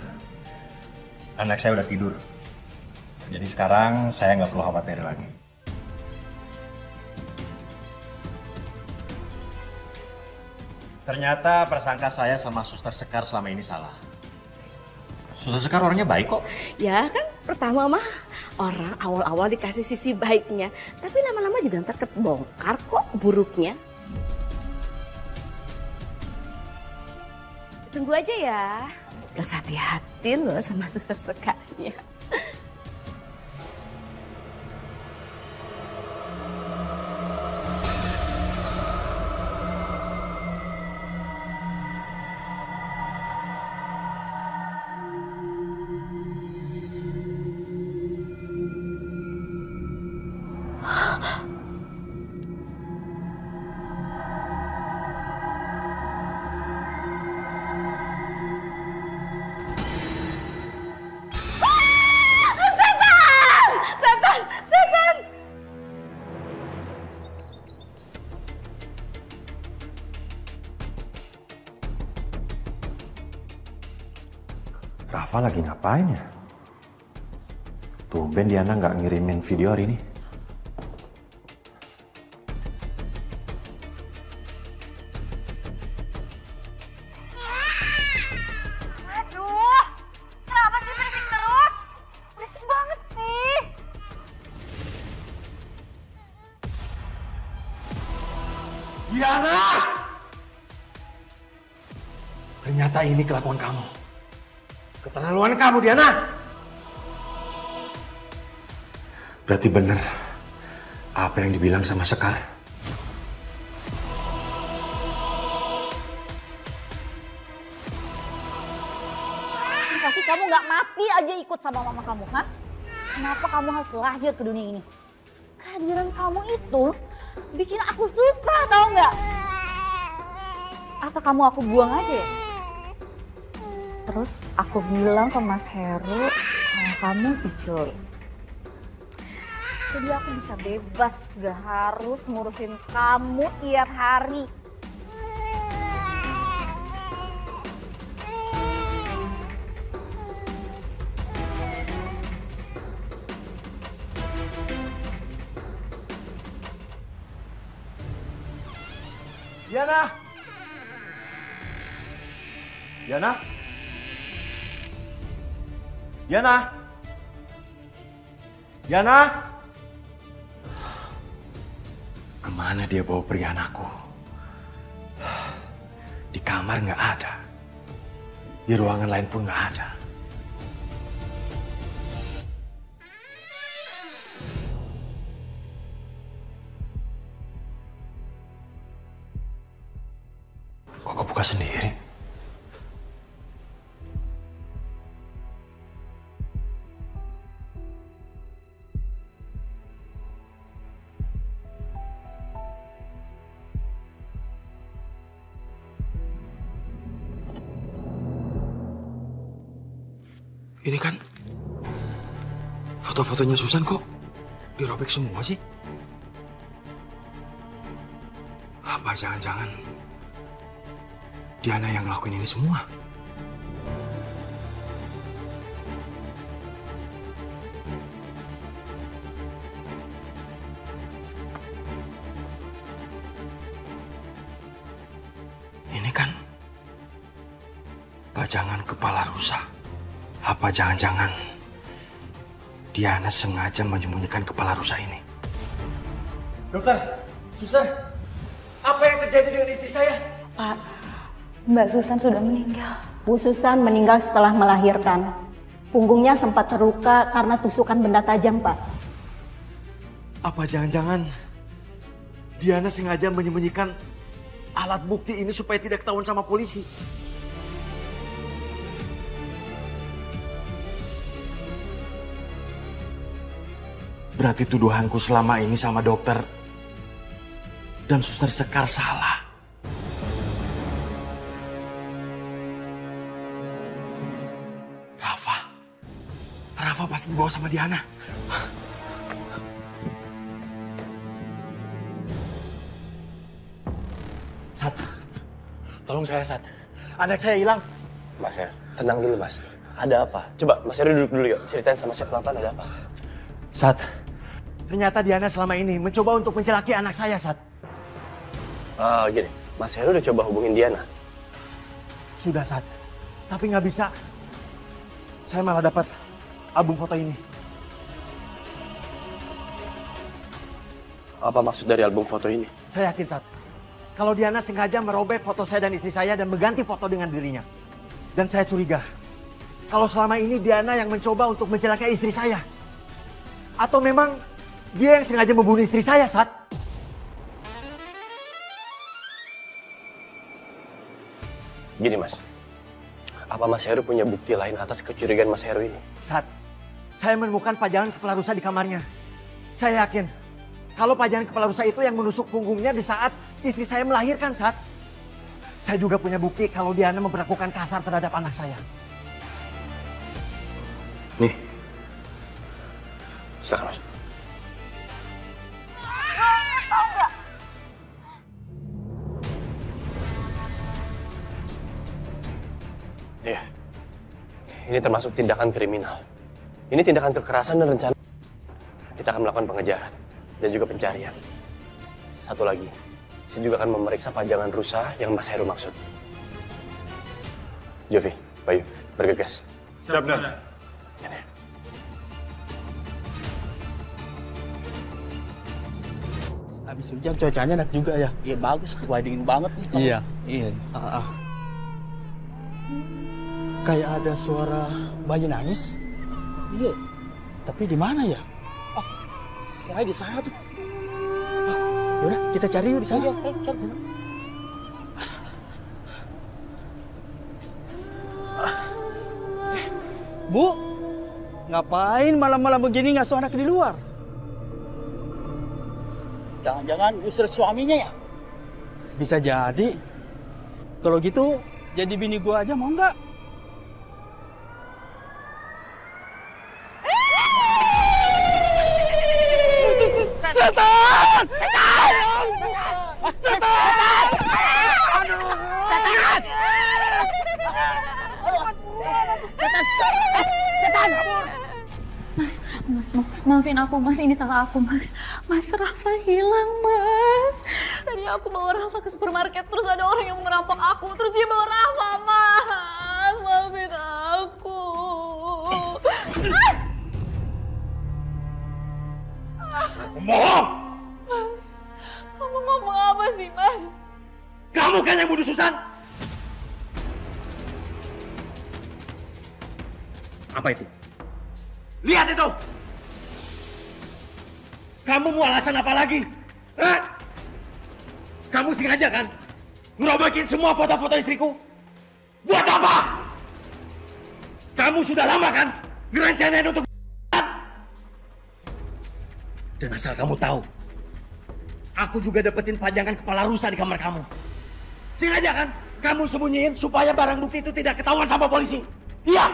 Anak saya udah tidur. Jadi sekarang saya nggak perlu khawatir lagi. Ternyata prasangka saya sama Suster Sekar selama ini salah. Suster Sekar orangnya baik kok. Ya kan pertama mah orang awal-awal dikasih sisi baiknya. Tapi lama-lama juga ntar kebongkar kok buruknya. Tunggu aja ya. Terus hati-hati loh sama Suster Sekarnya. Rafa lagi ngapain ya? Tumben Diana nggak ngirimin video hari ini. Aduh, kenapa sih berisik terus? Berisik banget sih. Diana! Ternyata ini kelakuan kamu. Keterlaluan kamu, Diana! Berarti benar apa yang dibilang sama Sekar. Tapi kamu nggak mati aja ikut sama mama kamu, ha? Kenapa kamu harus lahir ke dunia ini? Kehadiran kamu itu bikin aku susah, tau nggak? Apa kamu aku buang aja ya? Terus aku bilang ke Mas Heru kalau kamu diculik. Jadi aku bisa bebas, gak harus ngurusin kamu tiap hari. Diana! Diana? Diana? Diana? Kemana dia bawa pergi anakku? Di kamar nggak ada. Di ruangan lain pun nggak ada. Kok kebuka sendiri? Ini kan foto-fotonya Susan kok dirobek semua sih? Apa jangan-jangan Diana yang ngelakuin ini semua? Ini kan pajangan kepala rusa. Apa jangan-jangan Diana sengaja menyembunyikan kepala rusa ini? Dokter, suster, apa yang terjadi dengan istri saya? Pak, Mbak Susan sudah meninggal. Bu Susan meninggal setelah melahirkan. Punggungnya sempat terluka karena tusukan benda tajam, Pak. Apa jangan-jangan Diana sengaja menyembunyikan alat bukti ini supaya tidak ketahuan sama polisi? Berarti tuduhanku selama ini sama dokter dan suster Sekar salah. Rafa pasti dibawa sama Diana. Sat, tolong saya Sat. Anak saya hilang. Mas Heru, tenang dulu Mas. Ada apa? Coba Mas Heru duduk dulu yuk. Ceritain sama saya pelan-pelan ada apa. Sat, ternyata Diana selama ini mencoba untuk mencelaki anak saya, Sat. Gini, Mas Heru udah coba hubungin Diana? Sudah, Sat. Tapi nggak bisa. Saya malah dapat album foto ini. Apa maksud dari album foto ini? Saya yakin, Sat. Kalau Diana sengaja merobek foto saya dan istri saya dan mengganti foto dengan dirinya. Dan saya curiga, kalau selama ini Diana yang mencoba untuk mencelakai istri saya. Atau memang dia yang sengaja membunuh istri saya, Sat. Gini Mas, apa Mas Heru punya bukti lain atas kecurigaan Mas Heru ini? Sat, saya menemukan pajangan kepala rusa di kamarnya. Saya yakin, kalau pajangan kepala rusa itu yang menusuk punggungnya di saat istri saya melahirkan, Sat. Saya juga punya bukti kalau Diana memperlakukan kasar terhadap anak saya. Nih. Silakan Mas. Tahu nggak? Iya. Ini termasuk tindakan kriminal. Ini tindakan kekerasan dan rencana. Kita akan melakukan pengejaran dan juga pencarian. Satu lagi, saya juga akan memeriksa pajangan rusa yang Mas Heru maksud. Jovi, Bayu, bergegas. Siap, Dan. Habis hujan cuacanya enak juga ya. Iya bagus, wah dingin banget nih. Iya, iya. Kayak ada suara bayi nangis. Iya. Tapi di mana ya? Kayak di sana tuh. Yaudah, kita cari yuk di sana. Iya, cari. Bu, ngapain malam-malam begini ngasuh anak di luar? Jangan-jangan usir suaminya ya? Bisa jadi. Kalau gitu, jadi bini gua aja mau nggak? Setan! Setan! Setan! Aduh! Setan! Setan! Setan! Mas, maafin aku, Mas. Ini salah aku, Mas. Mas, Rafa hilang, Mas. Tadi aku bawa Rafa ke supermarket, terus ada orang yang merampok aku, terus dia bawa Rafa, Mas. Maafin aku. Aku bohong! Mas, kamu ngomong apa sih, Mas? Kamu kan yang bunuh Susan? Apa itu? Lihat itu! Kamu mau alasan apa lagi? Hah? Kamu sengaja kan? Ngerobokin semua foto-foto istriku? Buat apa? Kamu sudah lama kan? Ngerencanain untuk... Dan asal kamu tahu, aku juga dapetin pajangan kepala rusa di kamar kamu. Sengaja kan? Kamu sembunyiin supaya barang bukti itu tidak ketahuan sama polisi. Iya!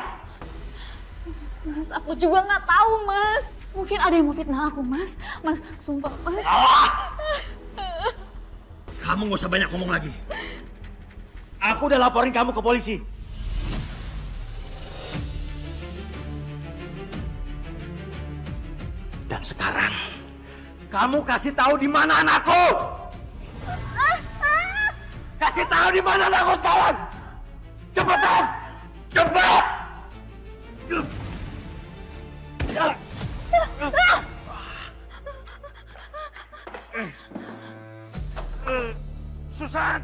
Mas, aku juga nggak tahu, Mas. Mungkin ada yang mau fitnah aku, Mas. Mas, sumpah, Mas. Kamu nggak usah banyak ngomong lagi. Aku udah laporin kamu ke polisi. Dan sekarang, kamu kasih tahu di mana anakku. Kasih tahu di mana anakku sekarang. Cepetan, cepat. Susan!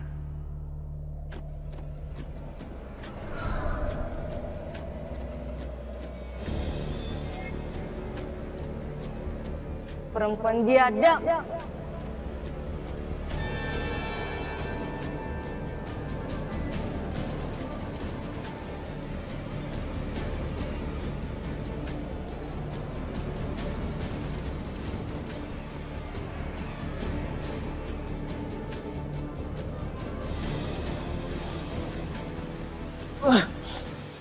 Perempuan biadab.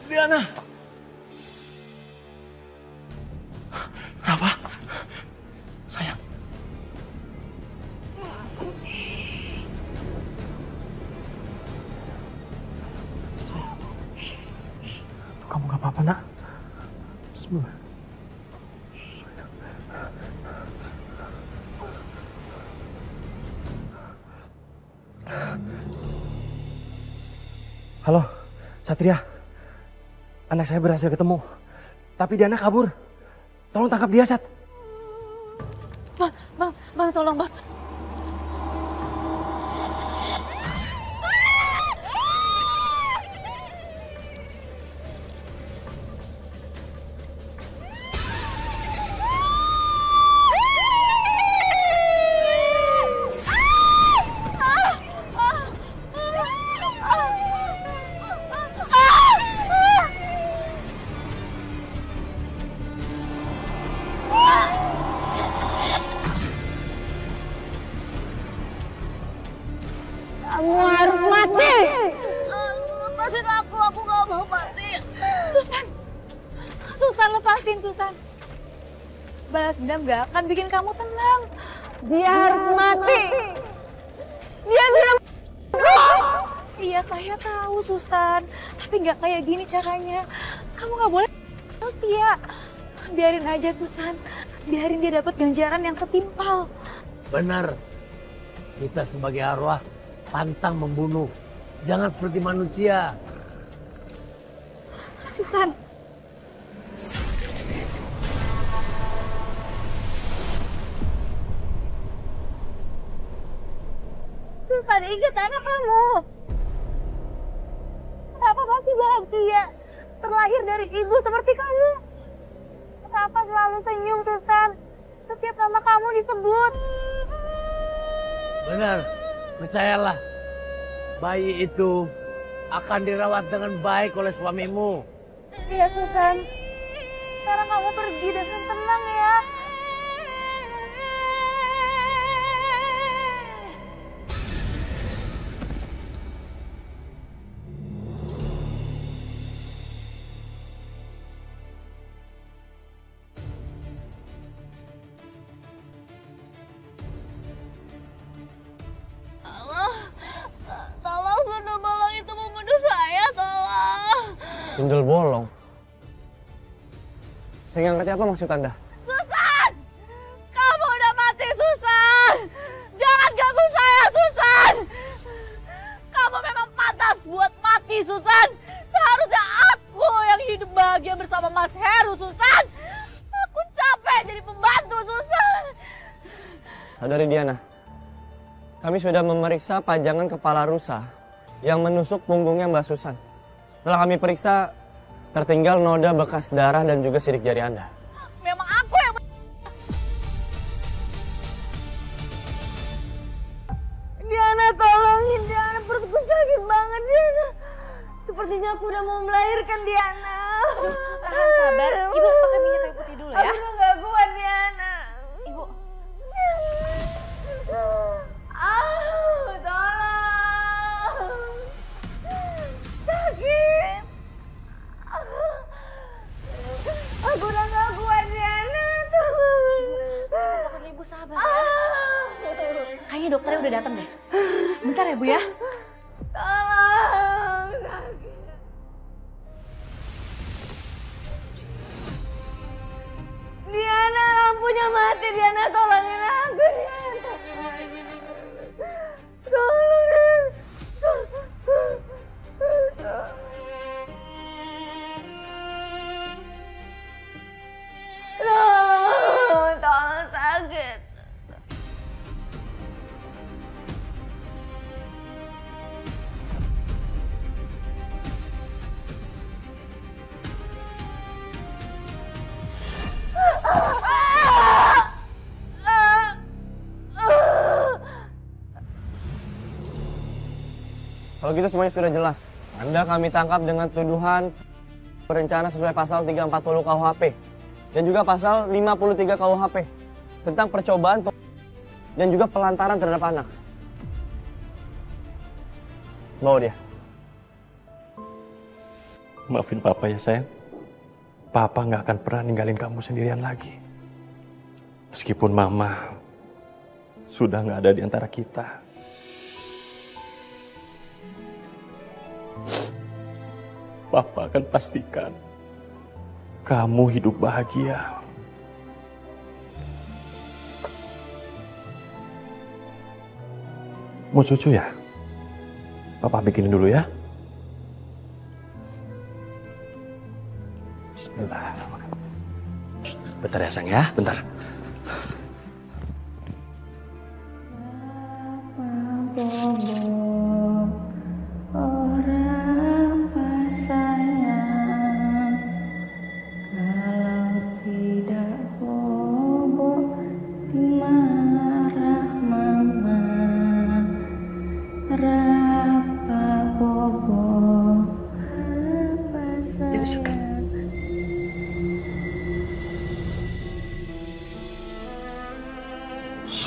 Diana! Rafa? Sayang. Halo, Satria. Anak saya berhasil ketemu. Tapi Diana kabur. Tolong tangkap dia, Sat. Bang, tolong bang. Kamu harus mati. Lepasin aku gak mau mati. Susan, lepasin Susan. Balas dendam gak akan bikin kamu tenang. Dia harus mati. Dia sudah. Iya saya tahu Susan, tapi nggak kayak gini caranya. Kamu nggak boleh setia. Biarin aja Susan, biarin dia dapat ganjaran yang setimpal. Benar, kita sebagai arwah pantang membunuh. Jangan seperti manusia. Susan. Susan, ingat anak kamu. Kenapa masih bahagia terlahir dari ibu seperti kamu? Kenapa selalu senyum, Susan? Setiap nama kamu disebut. Benar, percayalah. Bayi itu akan dirawat dengan baik oleh suamimu. Iya, Susan. Sekarang kamu pergi dengan tenang ya. Tolong sundel bolong itu membunuh saya, tolong. Sundel bolong? Saya nggak ngerti apa maksud Anda. Susan! Kamu udah mati, Susan! Jangan ganggu saya, Susan! Kamu memang pantas buat mati, Susan! Seharusnya aku yang hidup bahagia bersama Mas Heru, Susan! Aku capek jadi pembantu, Susan! Saudari Diana, kami sudah memeriksa pajangan kepala rusa yang menusuk punggungnya Mbak Susan. Setelah kami periksa, tertinggal noda bekas darah dan juga sidik jari Anda. Memang aku yang... Diana, tolongin Diana. Perutku sakit banget, Diana. Sepertinya aku udah mau melahirkan, Diana. Tahan sabar, Ibu pakai minyak kayu putih dulu ya. Aku udah gak kuat, Diana. Ibu. Tolong. Sakit. Aku udah gak kuat, Diana. Tolong. Pokoknya Ibu sabar ya. Kayaknya dokternya udah datang deh. Bentar ya Bu ya. Tolong. Sakit. Diana, lampunya mati. Diana, tolongin aku, Diana. Tolong. Tolong, sakit. Kalau gitu semuanya sudah jelas. Anda kami tangkap dengan tuduhan berencana sesuai pasal 340 KUHP dan juga pasal 53 KUHP tentang percobaan dan juga pelantaran terhadap anak. Bawa dia. Maafin Papa ya sayang. Papa nggak akan pernah ninggalin kamu sendirian lagi. Meskipun Mama sudah nggak ada di antara kita. Papa akan pastikan kamu hidup bahagia. Mau susu ya? Papa bikinin dulu ya. Bismillah. Bentar ya sayang ya, bentar.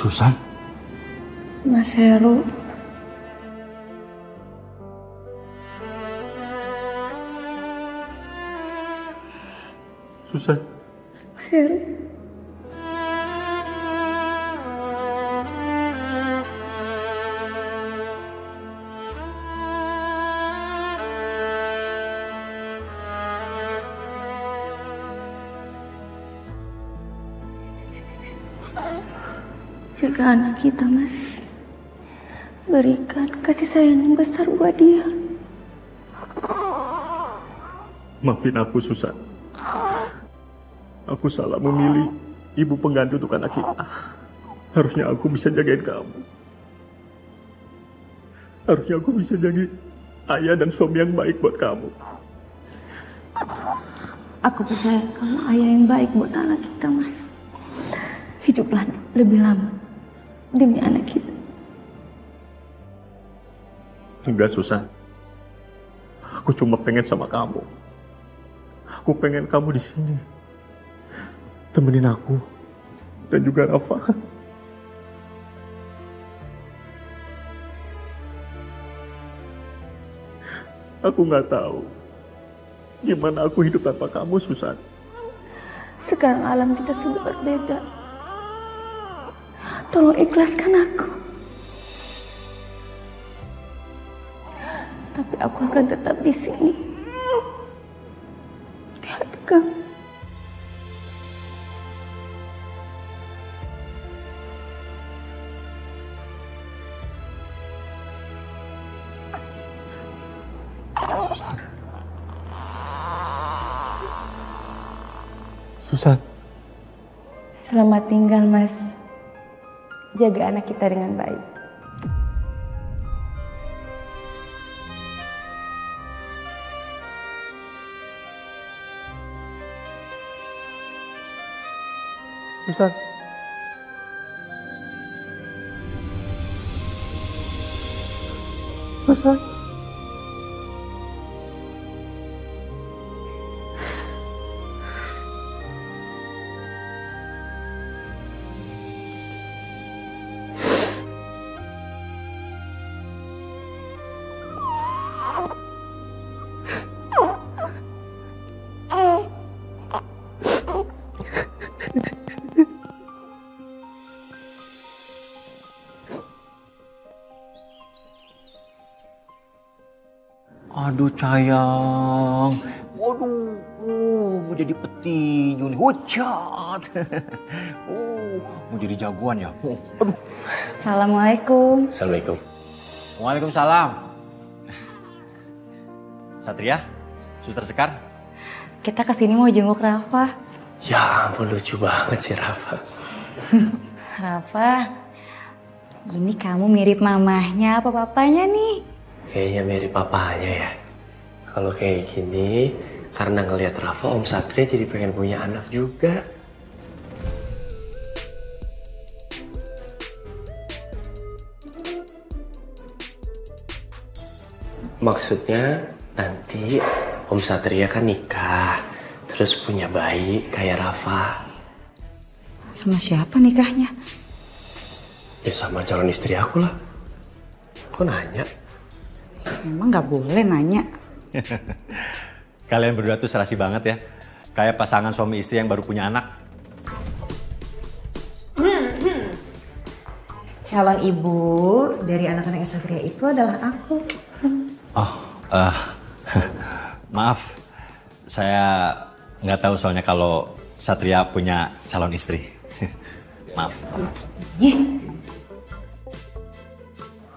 Susan? Mas Heru. Susan? Mas Heru. Jaga anak kita, Mas. Berikan kasih sayang yang besar buat dia. Maafin aku, Susan. Aku salah memilih ibu pengganti untuk anak kita. Harusnya aku bisa jagain kamu. Harusnya aku bisa jadi ayah dan suami yang baik buat kamu. Aku percaya kamu ayah yang baik buat anak kita, Mas. Hiduplah lebih lama demi anak kita. Enggak, Susan. Aku cuma pengen sama kamu. Aku pengen kamu di sini. Temenin aku dan juga Rafa. Aku nggak tahu gimana aku hidup tanpa kamu, Susan. Sekarang alam kita sudah berbeda. Tolong ikhlaskan aku. Tapi aku akan tetap di sini. Di hati kamu. Susan. Selamat tinggal, Mas. Jaga anak kita dengan baik. Susan. Susan. Aduh sayang, waduh, mau jadi petinju nih, hucat. Mau jadi jagoan ya. Aduh. Assalamualaikum. Assalamualaikum. Waalaikumsalam. Satria, Suster Sekar. Kita kesini mau jenguk Rafa. Ya ampun, lucu banget sih Rafa. Rafa, ini kamu mirip mamahnya apa papanya nih? Kayaknya mirip papanya ya. Kalau kayak gini, karena ngelihat Rafa, Om Satria jadi pengen punya anak juga. Maksudnya nanti Om Satria kan nikah, terus punya bayi kayak Rafa. Sama siapa nikahnya? Ya sama calon istri aku lah. Kok nanya? Emang nggak boleh nanya. Kalian berdua tuh serasi banget ya. Kayak pasangan suami istri yang baru punya anak. Calon ibu dari anak-anak Satria itu adalah aku. Oh, maaf. Saya nggak tahu soalnya kalau Satria punya calon istri. Maaf.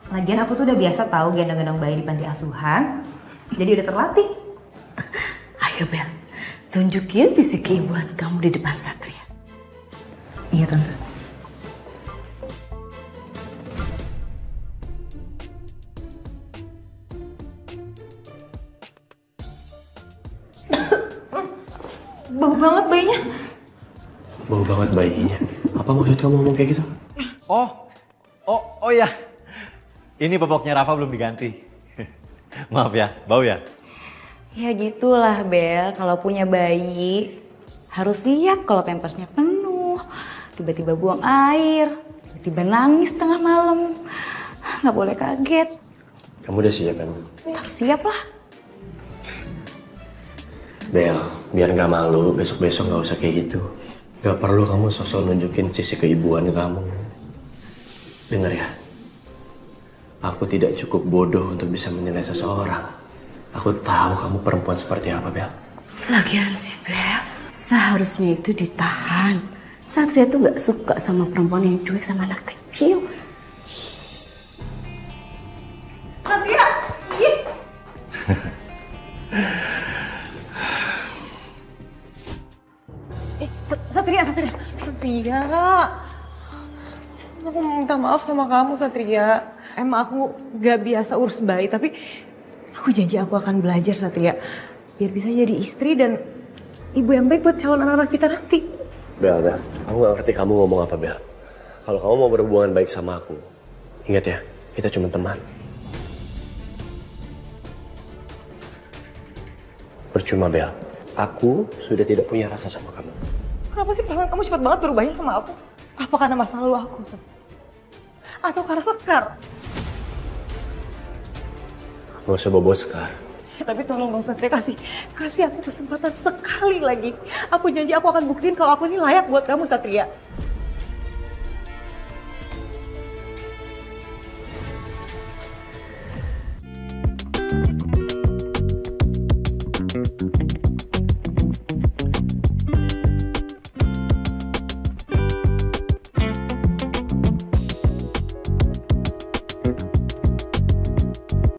Lagian aku tuh udah biasa tahu gendong-gendong bayi di panti asuhan. Jadi udah terlatih. Ayo Bel, tunjukin sisi keibuan kamu di depan Satria. Iya Tante. Bau banget bayinya. Bau banget bayinya. Apa maksud kamu ngomong kayak gitu? Oh ya. Ini popoknya Rafa belum diganti. Maaf ya, bau ya? Ya gitulah Bel, kalau punya bayi harus siap kalau pampersnya penuh, tiba-tiba buang air, tiba-tiba nangis tengah malam. Nggak boleh kaget. Kamu udah siap kan? Harus siap lah. Bel, biar nggak malu, besok-besok nggak usah kayak gitu. Nggak perlu kamu sosok nunjukin sisi keibuan kamu. Dengar ya, aku tidak cukup bodoh untuk bisa menilai seseorang. Aku tahu kamu perempuan seperti apa, Bel. Lagian sih Bel, seharusnya itu ditahan. Satria tuh nggak suka sama perempuan yang cuek sama anak kecil. Satria, ih. Satria. Aku minta maaf sama kamu Satria. Emang aku gak biasa urus bayi, tapi aku janji aku akan belajar Satria. Biar bisa jadi istri dan ibu yang baik buat calon anak-anak kita nanti. Bel, aku gak ngerti kamu ngomong apa, Bel. Kalau kamu mau berhubungan baik sama aku, ingat ya, kita cuma teman. Percuma, Bel. Aku sudah tidak punya rasa sama kamu. Kenapa sih perasaan kamu cepat banget berubahnya sama aku? Apa karena masa lalu aku? Atau karena Sekar? Gak usah bawa Sekar. Tapi tolong dong Satria, kasih aku kesempatan sekali lagi. Aku janji aku akan buktiin kalau aku ini layak buat kamu Satria.